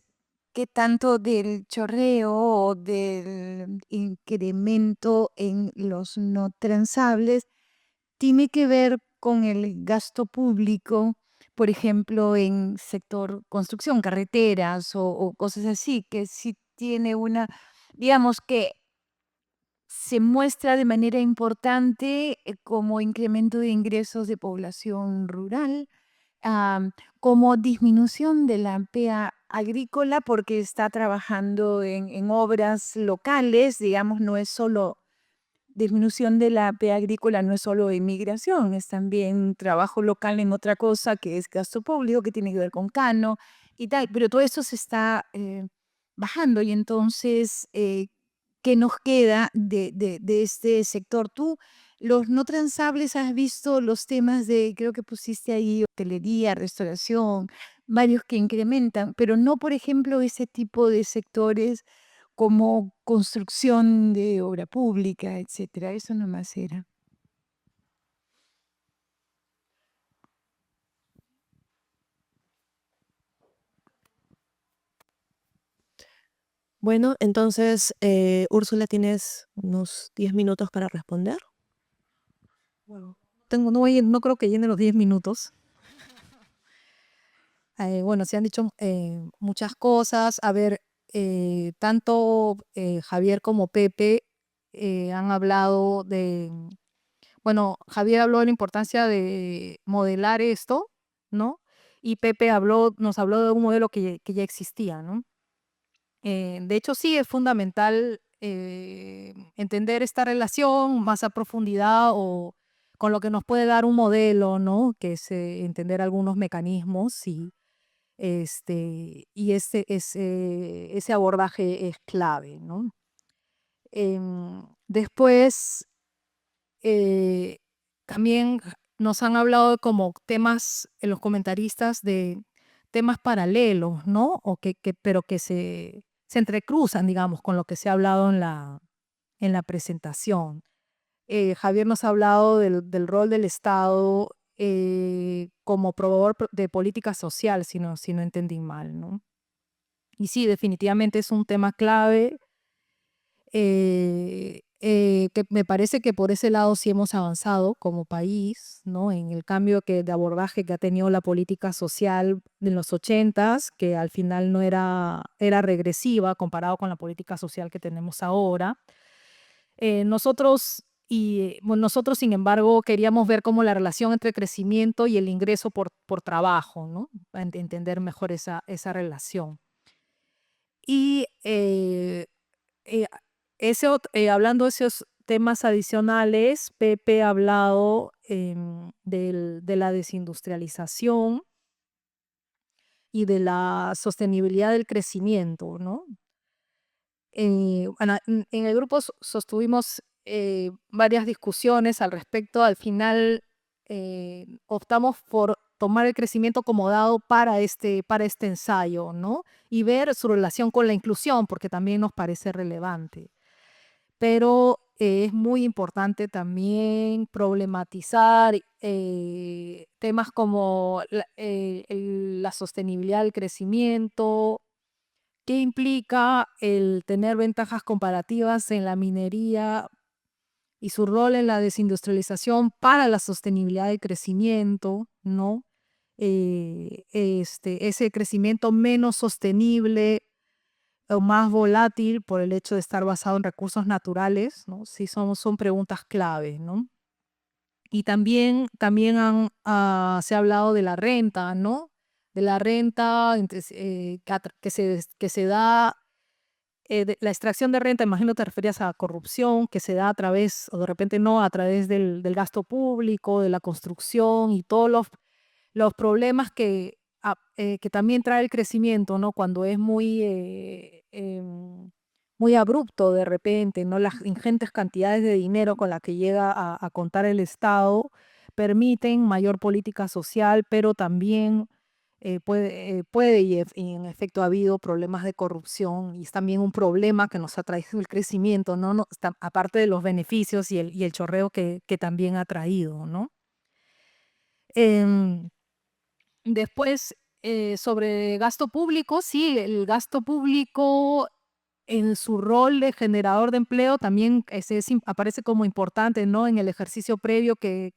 que tanto del chorreo o del incremento en los no transables tiene que ver con el gasto público, por ejemplo, en sector construcción, carreteras o cosas así, que sí tiene digamos que se muestra de manera importante como incremento de ingresos de población rural, como disminución de la PEA agrícola porque está trabajando en obras locales, digamos, no es solo disminución de la PEA agrícola, no es solo inmigración, es también trabajo local en otra cosa que es gasto público, que tiene que ver con Cano y tal, pero todo eso se está bajando y entonces, ¿qué nos queda de este sector? Tú, los no transables, has visto los temas creo que pusiste ahí hotelería, restauración, varios que incrementan, pero no, por ejemplo, ese tipo de sectores como construcción de obra pública, etcétera. Eso nomás era. Bueno, entonces, Úrsula, tienes unos 10 minutos para responder. Bueno, no creo que llene los 10 minutos. Bueno, se han dicho muchas cosas. A ver, tanto Javier como Pepe han hablado bueno, Javier habló de la importancia de modelar esto, ¿no? Y Pepe nos habló de un modelo que ya existía, ¿no? De hecho, sí es fundamental entender esta relación más a profundidad o con lo que nos puede dar un modelo, ¿no? Que es entender algunos mecanismos ese abordaje es clave, ¿no? Después, eh, también nos han hablado de como temas, en los comentaristas, de temas paralelos, ¿no? Pero que se entrecruzan, digamos, con lo que se ha hablado en la presentación. Javier nos ha hablado del rol del Estado como proveedor de política social, si no entendí mal, ¿no? Y sí, definitivamente es un tema clave, que me parece que por ese lado sí hemos avanzado como país, ¿no? En el cambio de abordaje que ha tenido la política social en los 80s, que al final no era regresiva comparado con la política social que tenemos ahora. Nosotros, sin embargo, queríamos ver cómo la relación entre crecimiento y el ingreso por trabajo, ¿no? Entender mejor esa relación. Y hablando de esos temas adicionales, Pepe ha hablado de la desindustrialización y de la sostenibilidad del crecimiento, ¿no? Bueno, en el grupo sostuvimos varias discusiones al respecto. Al final optamos por tomar el crecimiento como dado para este ensayo, ¿no? Y ver su relación con la inclusión, porque también nos parece relevante. Pero es muy importante también problematizar temas como la sostenibilidad del crecimiento, qué implica el tener ventajas comparativas en la minería y su rol en la desindustrialización para la sostenibilidad del crecimiento, ¿no? Ese crecimiento menos sostenible o más volátil por el hecho de estar basado en recursos naturales, ¿no? Sí, son preguntas clave, ¿no? Y también se ha hablado de la renta, ¿no? De la renta que se da, la extracción de renta, imagino te referías a corrupción, que se da a través, o de repente no, a través del gasto público, de la construcción y todos los problemas que también trae el crecimiento, ¿no? Cuando es muy abrupto de repente, ¿no? Las ingentes cantidades de dinero con las que llega a contar el Estado permiten mayor política social, pero también puede y en efecto ha habido problemas de corrupción y es también un problema que nos ha traído el crecimiento, ¿no? Aparte de los beneficios y el chorreo que también ha traído, ¿no? Em, Después, sobre gasto público, sí, el gasto público en su rol de generador de empleo también aparece como importante, ¿no? En el ejercicio previo que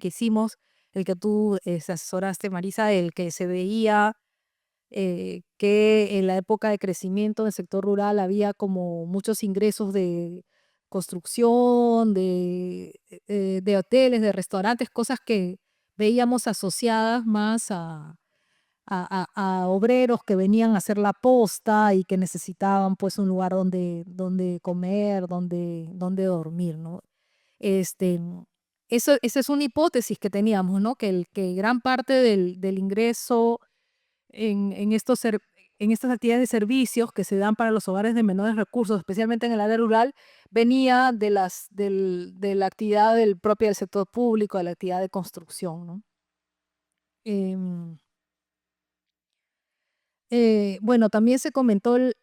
hicimos, el que tú asesoraste, Marisa, el que se veía que en la época de crecimiento del sector rural había como muchos ingresos de construcción, de hoteles, de restaurantes, cosas que veíamos asociadas más a obreros que venían a hacer la posta y que necesitaban pues un lugar donde comer, donde dormir, ¿no? Este, esa es una hipótesis que teníamos, ¿no? Que gran parte del ingreso en en estas actividades de servicios que se dan para los hogares de menores recursos, especialmente en el área rural, venía de la actividad propia del sector público, de la actividad de construcción, ¿no? Em, bueno, también se comentó el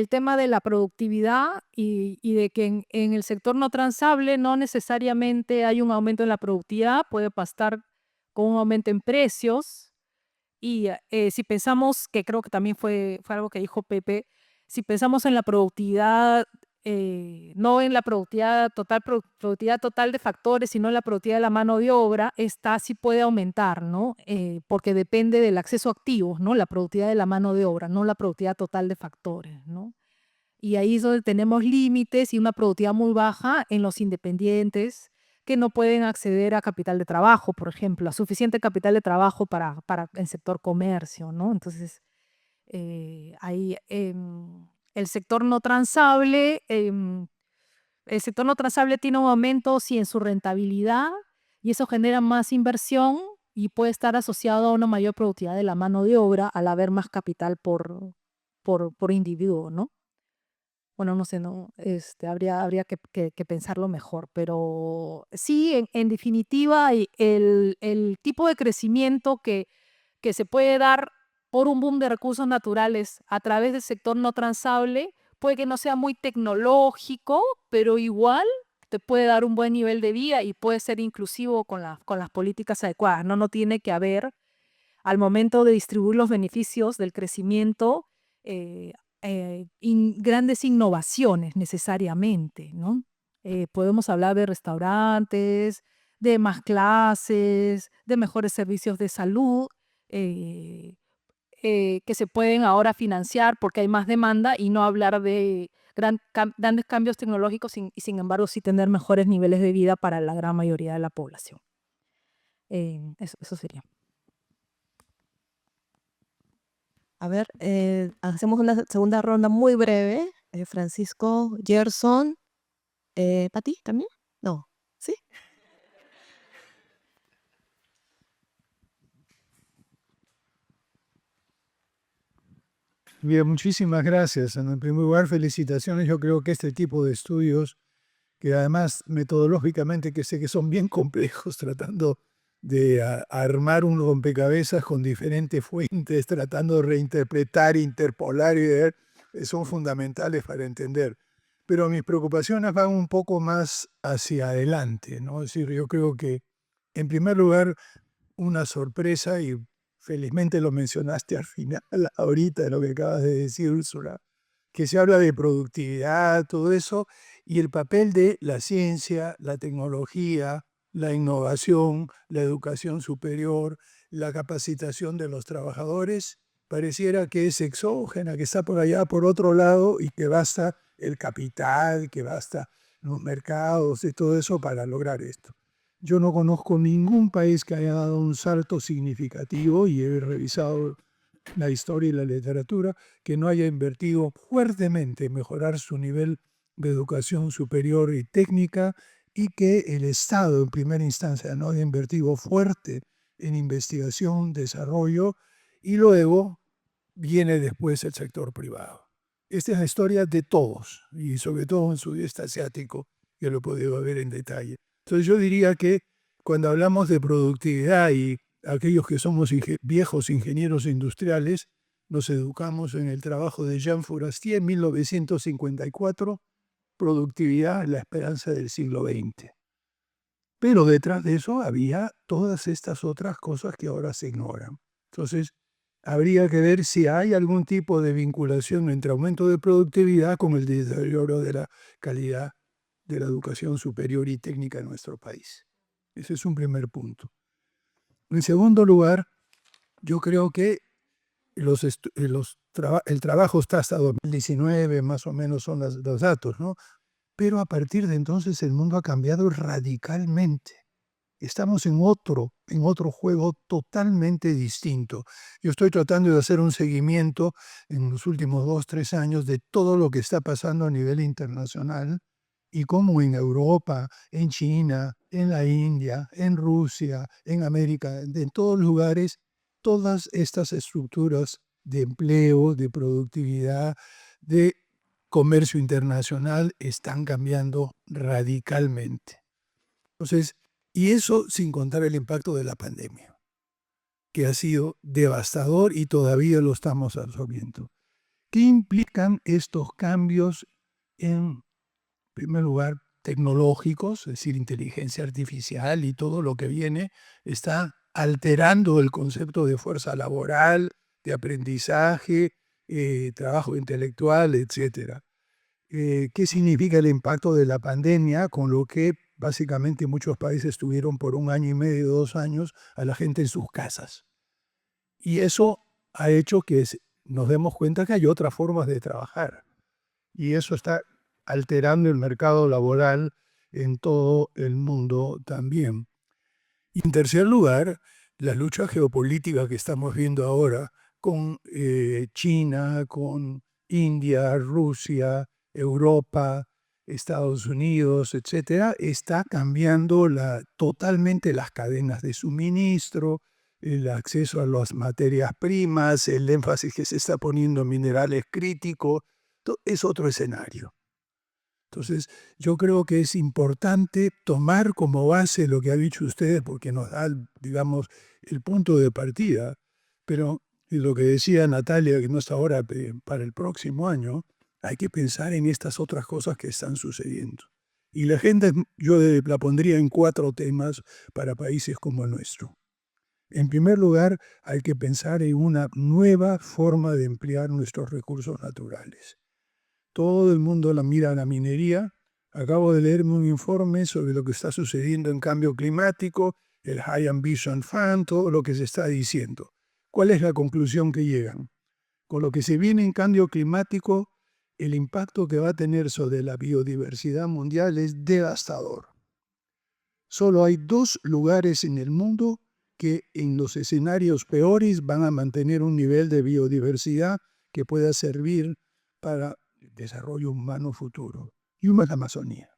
tema de la productividad y de que en el sector no transable no necesariamente hay un aumento en la productividad, puede pasar con un aumento en precios. Y si pensamos, que creo que también fue algo que dijo Pepe, si pensamos en la productividad, no en la productividad total de factores, sino en la productividad de la mano de obra, esta sí puede aumentar, ¿no? Porque depende del acceso a activos, ¿no? La productividad de la mano de obra, no la productividad total de factores, ¿no? Y ahí es donde tenemos límites y una productividad muy baja en los independientes que no pueden acceder a capital de trabajo, por ejemplo, a suficiente capital de trabajo para el sector comercio, ¿no? Entonces, ahí el sector no transable tiene un aumento, sí, en su rentabilidad y eso genera más inversión y puede estar asociado a una mayor productividad de la mano de obra al haber más capital por individuo, ¿no? Bueno, no sé, no, habría que pensarlo mejor, pero sí, en definitiva, el tipo de crecimiento que se puede dar por un boom de recursos naturales a través del sector no transable puede que no sea muy tecnológico, pero igual te puede dar un buen nivel de vida y puede ser inclusivo con las políticas adecuadas, ¿no? No tiene que haber, al momento de distribuir los beneficios del crecimiento, eh, grandes innovaciones necesariamente, ¿no? Podemos hablar de restaurantes, de más clases, de mejores servicios de salud, eh, que se pueden ahora financiar porque hay más demanda y no hablar de grandes cambios tecnológicos y sin embargo sí tener mejores niveles de vida para la gran mayoría de la población. Eso sería. A ver, hacemos una segunda ronda muy breve. Francisco, Gerson, ¿Pati también? No, ¿sí? Bien, muchísimas gracias. En primer lugar, felicitaciones. Yo creo que este tipo de estudios, que además metodológicamente que sé que son bien complejos, tratando de armar un rompecabezas con diferentes fuentes, tratando de reinterpretar, interpolar y ver, son fundamentales para entender. Pero mis preocupaciones van un poco más hacia adelante, ¿no? Es decir, yo creo que, en primer lugar, una sorpresa, y felizmente lo mencionaste al final, ahorita, de lo que acabas de decir, Úrsula, que se habla de productividad, todo eso, y el papel de la ciencia, la tecnología, la innovación, la educación superior, la capacitación de los trabajadores, pareciera que es exógena, que está por allá, por otro lado, y que basta el capital, que basta los mercados y todo eso para lograr esto. Yo no conozco ningún país que haya dado un salto significativo, y he revisado la historia y la literatura, que no haya invertido fuertemente en mejorar su nivel de educación superior y técnica, y que el Estado en primera instancia no haya invertido fuerte en investigación, desarrollo, y luego viene después el sector privado. Esta es la historia de todos, y sobre todo en sudeste asiático, que lo he podido ver en detalle. Entonces yo diría que cuando hablamos de productividad, y aquellos que somos viejos ingenieros industriales, nos educamos en el trabajo de Jean Fourastier en 1954, productividad, la esperanza del siglo XX. Pero detrás de eso había todas estas otras cosas que ahora se ignoran. Entonces, habría que ver si hay algún tipo de vinculación entre aumento de productividad con el deterioro de la calidad de la educación superior y técnica en nuestro país. Ese es un primer punto. En segundo lugar, yo creo que el trabajo está hasta 2019, más o menos son los datos, ¿no? Pero a partir de entonces el mundo ha cambiado radicalmente. Estamos en otro juego totalmente distinto. Yo estoy tratando de hacer un seguimiento en los últimos 2, 3 años de todo lo que está pasando a nivel internacional, y cómo en Europa, en China, en la India, en Rusia, en América, en todos lugares, todas estas estructuras de empleo, de productividad, de comercio internacional están cambiando radicalmente. Entonces, y eso sin contar el impacto de la pandemia, que ha sido devastador y todavía lo estamos absorbiendo. ¿Qué implican estos cambios en primer lugar, tecnológicos, es decir, inteligencia artificial y todo lo que viene, está alterando el concepto de fuerza laboral, de aprendizaje, trabajo intelectual, etc. ¿Qué significa el impacto de la pandemia, con lo que básicamente muchos países tuvieron por 1 año y medio, 2 años, a la gente en sus casas? Y eso ha hecho que nos demos cuenta que hay otras formas de trabajar. Y eso está alterando el mercado laboral en todo el mundo también. Y en tercer lugar, la lucha geopolítica que estamos viendo ahora con China, con India, Rusia, Europa, Estados Unidos, etcétera, está cambiando totalmente las cadenas de suministro, el acceso a las materias primas, el énfasis que se está poniendo en minerales críticos. Es otro escenario. Entonces, yo creo que es importante tomar como base lo que ha dicho usted, porque nos da, digamos, el punto de partida, pero lo que decía Natalia, que no está ahora para el próximo año, hay que pensar en estas otras cosas que están sucediendo. Y la agenda yo la pondría en 4 temas para países como el nuestro. En primer lugar, hay que pensar en una nueva forma de emplear nuestros recursos naturales. Todo el mundo mira a la minería. Acabo de leerme un informe sobre lo que está sucediendo en cambio climático, el High Ambition Fund, todo lo que se está diciendo. ¿Cuál es la conclusión que llegan? Con lo que se viene en cambio climático, el impacto que va a tener sobre la biodiversidad mundial es devastador. Solo hay 2 lugares en el mundo que en los escenarios peores van a mantener un nivel de biodiversidad que pueda servir para desarrollo humano futuro. Y uno es la Amazonía.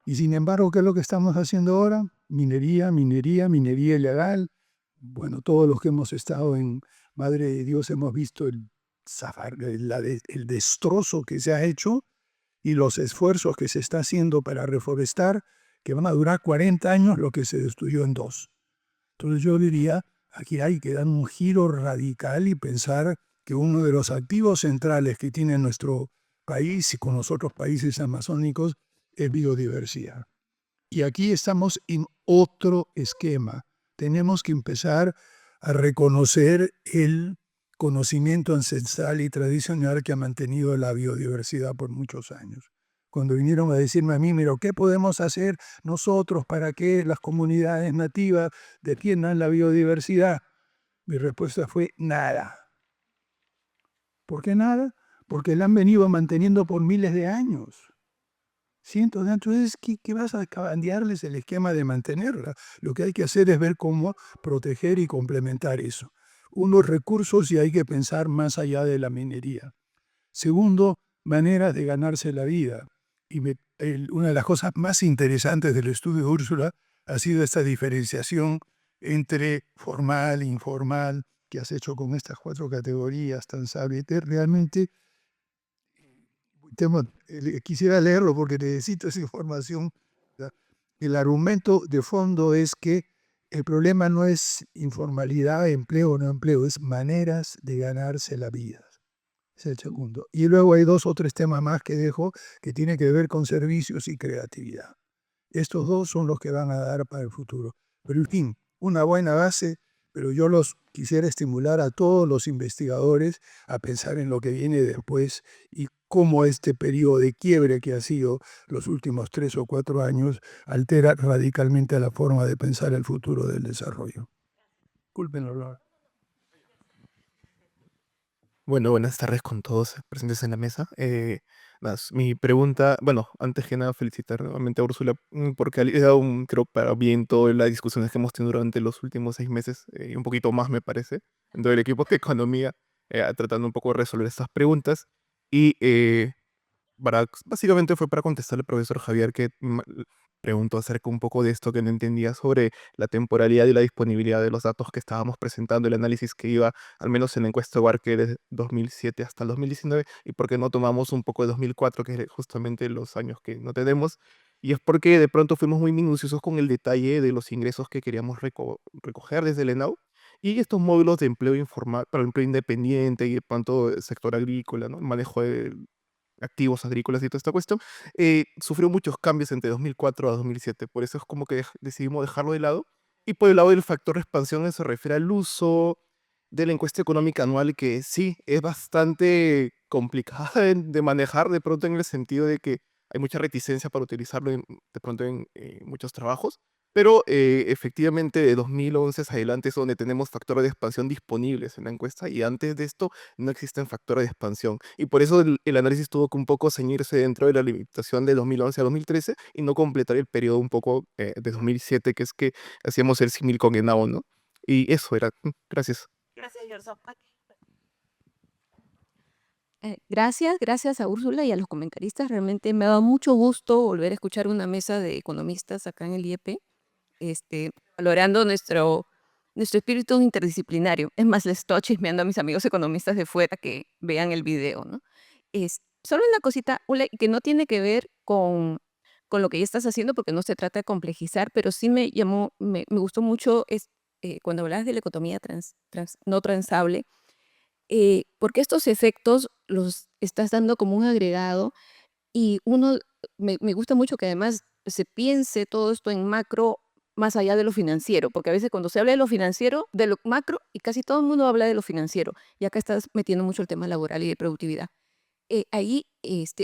Y sin embargo, ¿qué es lo que estamos haciendo ahora? Minería ilegal. Bueno, todos los que hemos estado en Madre de Dios hemos visto el destrozo que se ha hecho y los esfuerzos que se está haciendo para reforestar, que van a durar 40 años lo que se destruyó en 2. Entonces yo diría, aquí hay que dar un giro radical y pensar que uno de los activos centrales que tiene nuestro país y con los otros países amazónicos es biodiversidad. Y aquí estamos en otro esquema. Tenemos que empezar a reconocer el conocimiento ancestral y tradicional que ha mantenido la biodiversidad por muchos años. Cuando vinieron a decirme a mí, mira, ¿qué podemos hacer nosotros para que las comunidades nativas defiendan la biodiversidad? Mi respuesta fue nada. ¿Por qué nada? Porque la han venido manteniendo por miles de años. Cientos de años. Entonces, ¿qué vas a cambiarles el esquema de mantenerla? Lo que hay que hacer es ver cómo proteger y complementar eso. Unos recursos y hay que pensar más allá de la minería. Segundo, maneras de ganarse la vida. Y una de las cosas más interesantes del estudio de Úrsula ha sido esta diferenciación entre formal e informal que has hecho con estas 4 categorías tan sabias. Realmente quisiera leerlo porque necesito esa información. El argumento de fondo es que el problema no es informalidad, empleo o no empleo, es maneras de ganarse la vida. Es el segundo. Y luego hay 2 o 3 temas más que dejo que tienen que ver con servicios y creatividad. Estos 2 son los que van a dar para el futuro. Pero en fin, una buena base, pero yo los quisiera estimular a todos los investigadores a pensar en lo que viene después y cómo este periodo de quiebre que ha sido los últimos 3 o 4 años altera radicalmente la forma de pensar el futuro del desarrollo. Discúlpenlo, Laura. Bueno, buenas tardes con todos presentes en la mesa. Mi pregunta, bueno, antes que nada felicitar nuevamente a Úrsula porque ha liderado, creo, para bien todas las discusiones que hemos tenido durante los últimos 6 meses, y un poquito más me parece, en todo el equipo de economía, tratando un poco de resolver estas preguntas. Y básicamente fue para contestar al profesor Javier que preguntó acerca un poco de esto que no entendía sobre la temporalidad y la disponibilidad de los datos que estábamos presentando, el análisis que iba, al menos en la encuesta Warque, de 2007 hasta el 2019, y por qué no tomamos un poco de 2004, que es justamente los años que no tenemos. Y es porque de pronto fuimos muy minuciosos con el detalle de los ingresos que queríamos recoger desde el ENAU y estos módulos de empleo informal para el empleo independiente y de pronto el sector agrícola, ¿no? El manejo de activos agrícolas y toda esta cuestión, sufrió muchos cambios entre 2004 a 2007. Por eso es como que decidimos dejarlo de lado. Y por el lado del factor de expansión, se refiere al uso de la encuesta económica anual, que sí es bastante complicada de manejar de pronto en el sentido de que hay mucha reticencia para utilizarlo de pronto en muchos trabajos. Pero efectivamente de 2011 hacia adelante es donde tenemos factores de expansión disponibles en la encuesta y antes de esto no existen factores de expansión. Y por eso el análisis tuvo que un poco ceñirse dentro de la limitación de 2011 a 2013 y no completar el periodo un poco de 2007, que es que hacíamos el símil con ENAO, ¿no? Y eso era. Gracias. Gracias, Gerson. Gracias a Úrsula y a los comentaristas. Realmente me ha dado mucho gusto volver a escuchar una mesa de economistas acá en el IEP, valorando nuestro espíritu interdisciplinario. Es más, les estoy chismeando a mis amigos economistas de fuera que vean el video, ¿no? Solo una cosita, Ule, que no tiene que ver con lo que ya estás haciendo, porque no se trata de complejizar, pero sí me gustó mucho cuando hablabas de la economía no transable, porque estos efectos los estás dando como un agregado y me gusta mucho que además se piense todo esto en macro más allá de lo financiero, porque a veces cuando se habla de lo financiero, de lo macro, y casi todo el mundo habla de lo financiero, y acá estás metiendo mucho el tema laboral y de productividad. Ahí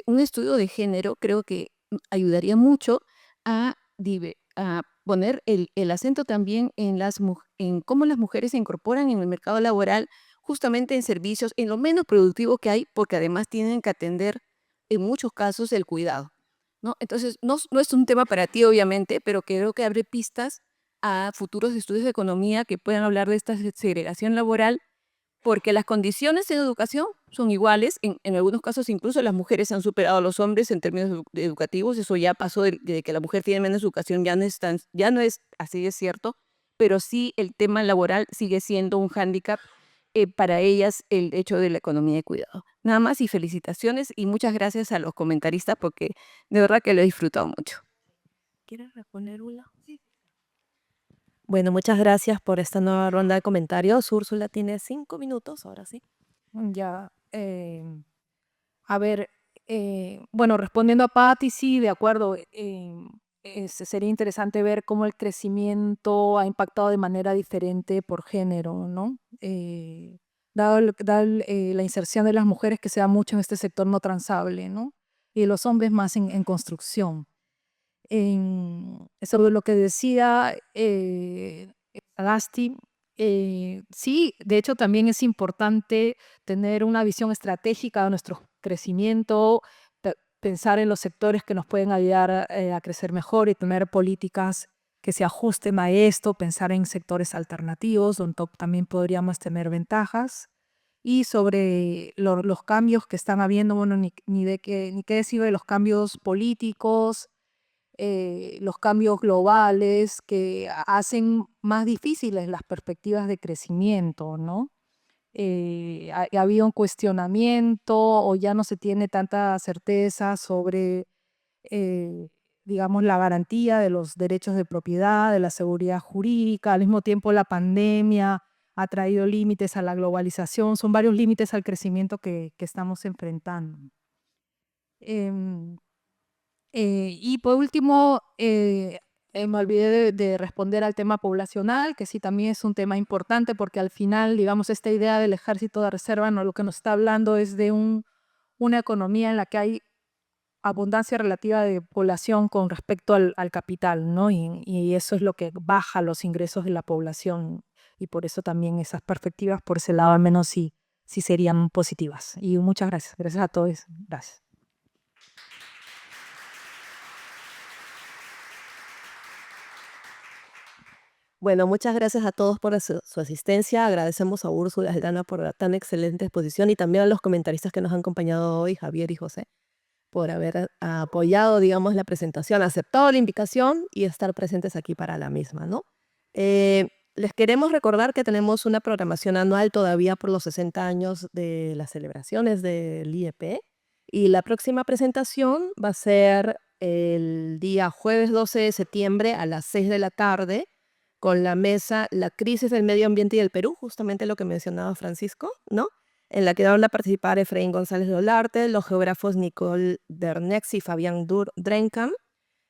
un estudio de género creo que ayudaría mucho a poner el acento también en cómo las mujeres se incorporan en el mercado laboral, justamente en servicios, en lo menos productivo que hay, porque además tienen que atender en muchos casos el cuidado, ¿no? Entonces, no es un tema para ti, obviamente, pero creo que abre pistas a futuros estudios de economía que puedan hablar de esta segregación laboral porque las condiciones en educación son iguales, en algunos casos incluso las mujeres han superado a los hombres en términos educativos, eso ya pasó de que la mujer tiene menos educación, ya no es así, es cierto, pero sí el tema laboral sigue siendo un hándicap para ellas el hecho de la economía de cuidado. Nada más y felicitaciones y muchas gracias a los comentaristas porque de verdad que lo he disfrutado mucho. ¿Quieres responder, Ula? Sí. Bueno, muchas gracias por esta nueva ronda de comentarios. Úrsula tiene 5 minutos, ahora sí. Ya, a ver, bueno, respondiendo a Patti, sí, de acuerdo. Sería interesante ver cómo el crecimiento ha impactado de manera diferente por género, ¿no? La inserción de las mujeres que se da mucho en este sector no transable, ¿no? Y los hombres más en construcción. Sobre lo que decía Agasti, sí, de hecho también es importante tener una visión estratégica de nuestro crecimiento, pensar en los sectores que nos pueden ayudar a crecer mejor y tener políticas que se ajusten a esto, pensar en sectores alternativos donde también podríamos tener ventajas. Y sobre los cambios que están habiendo, bueno, ni qué decir de los cambios políticos, los cambios globales que hacen más difíciles las perspectivas de crecimiento, ¿no? Ha habido un cuestionamiento o ya no se tiene tanta certeza sobre, digamos, la garantía de los derechos de propiedad, de la seguridad jurídica. Al mismo tiempo, la pandemia ha traído límites a la globalización. Son varios límites al crecimiento que estamos enfrentando. Em, y por último, me olvidé de responder al tema poblacional, que sí también es un tema importante porque al final, digamos, esta idea del ejército de reserva, no, lo que nos está hablando es de una economía en la que hay abundancia relativa de población con respecto al capital, ¿no? Y eso es lo que baja los ingresos de la población y por eso también esas perspectivas, por ese lado al menos sí serían positivas. Y muchas gracias. Gracias a todos. Gracias. Bueno, muchas gracias a todos por su asistencia. Agradecemos a Úrsula y Aldana por la tan excelente exposición y también a los comentaristas que nos han acompañado hoy, Javier y José, por haber apoyado, digamos, la presentación, aceptado la invitación y estar presentes aquí para la misma, ¿no? Les queremos recordar que tenemos una programación anual todavía por los 60 años de las celebraciones del IEP y la próxima presentación va a ser el día jueves 12 de septiembre a las 6 de la tarde con la mesa La crisis del medio ambiente y el Perú, justamente lo que mencionaba Francisco, ¿no? En la que van a participar Efraín González de Olarte, los geógrafos Nicole Dernex y Fabián Drenkamp,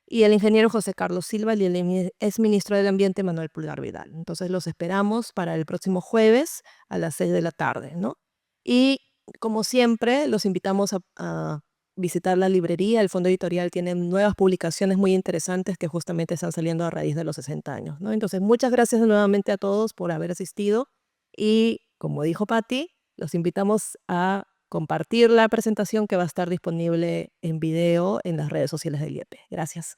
y el ingeniero José Carlos Silva y el exministro del Ambiente Manuel Pulgar Vidal. Entonces los esperamos para el próximo jueves a las 6 de la tarde, ¿no? Y como siempre, los invitamos a visitar la librería. El Fondo Editorial tiene nuevas publicaciones muy interesantes que justamente están saliendo a raíz de los 60 años, ¿no? Entonces, muchas gracias nuevamente a todos por haber asistido y, como dijo Patti, los invitamos a compartir la presentación que va a estar disponible en video en las redes sociales del IEP. Gracias.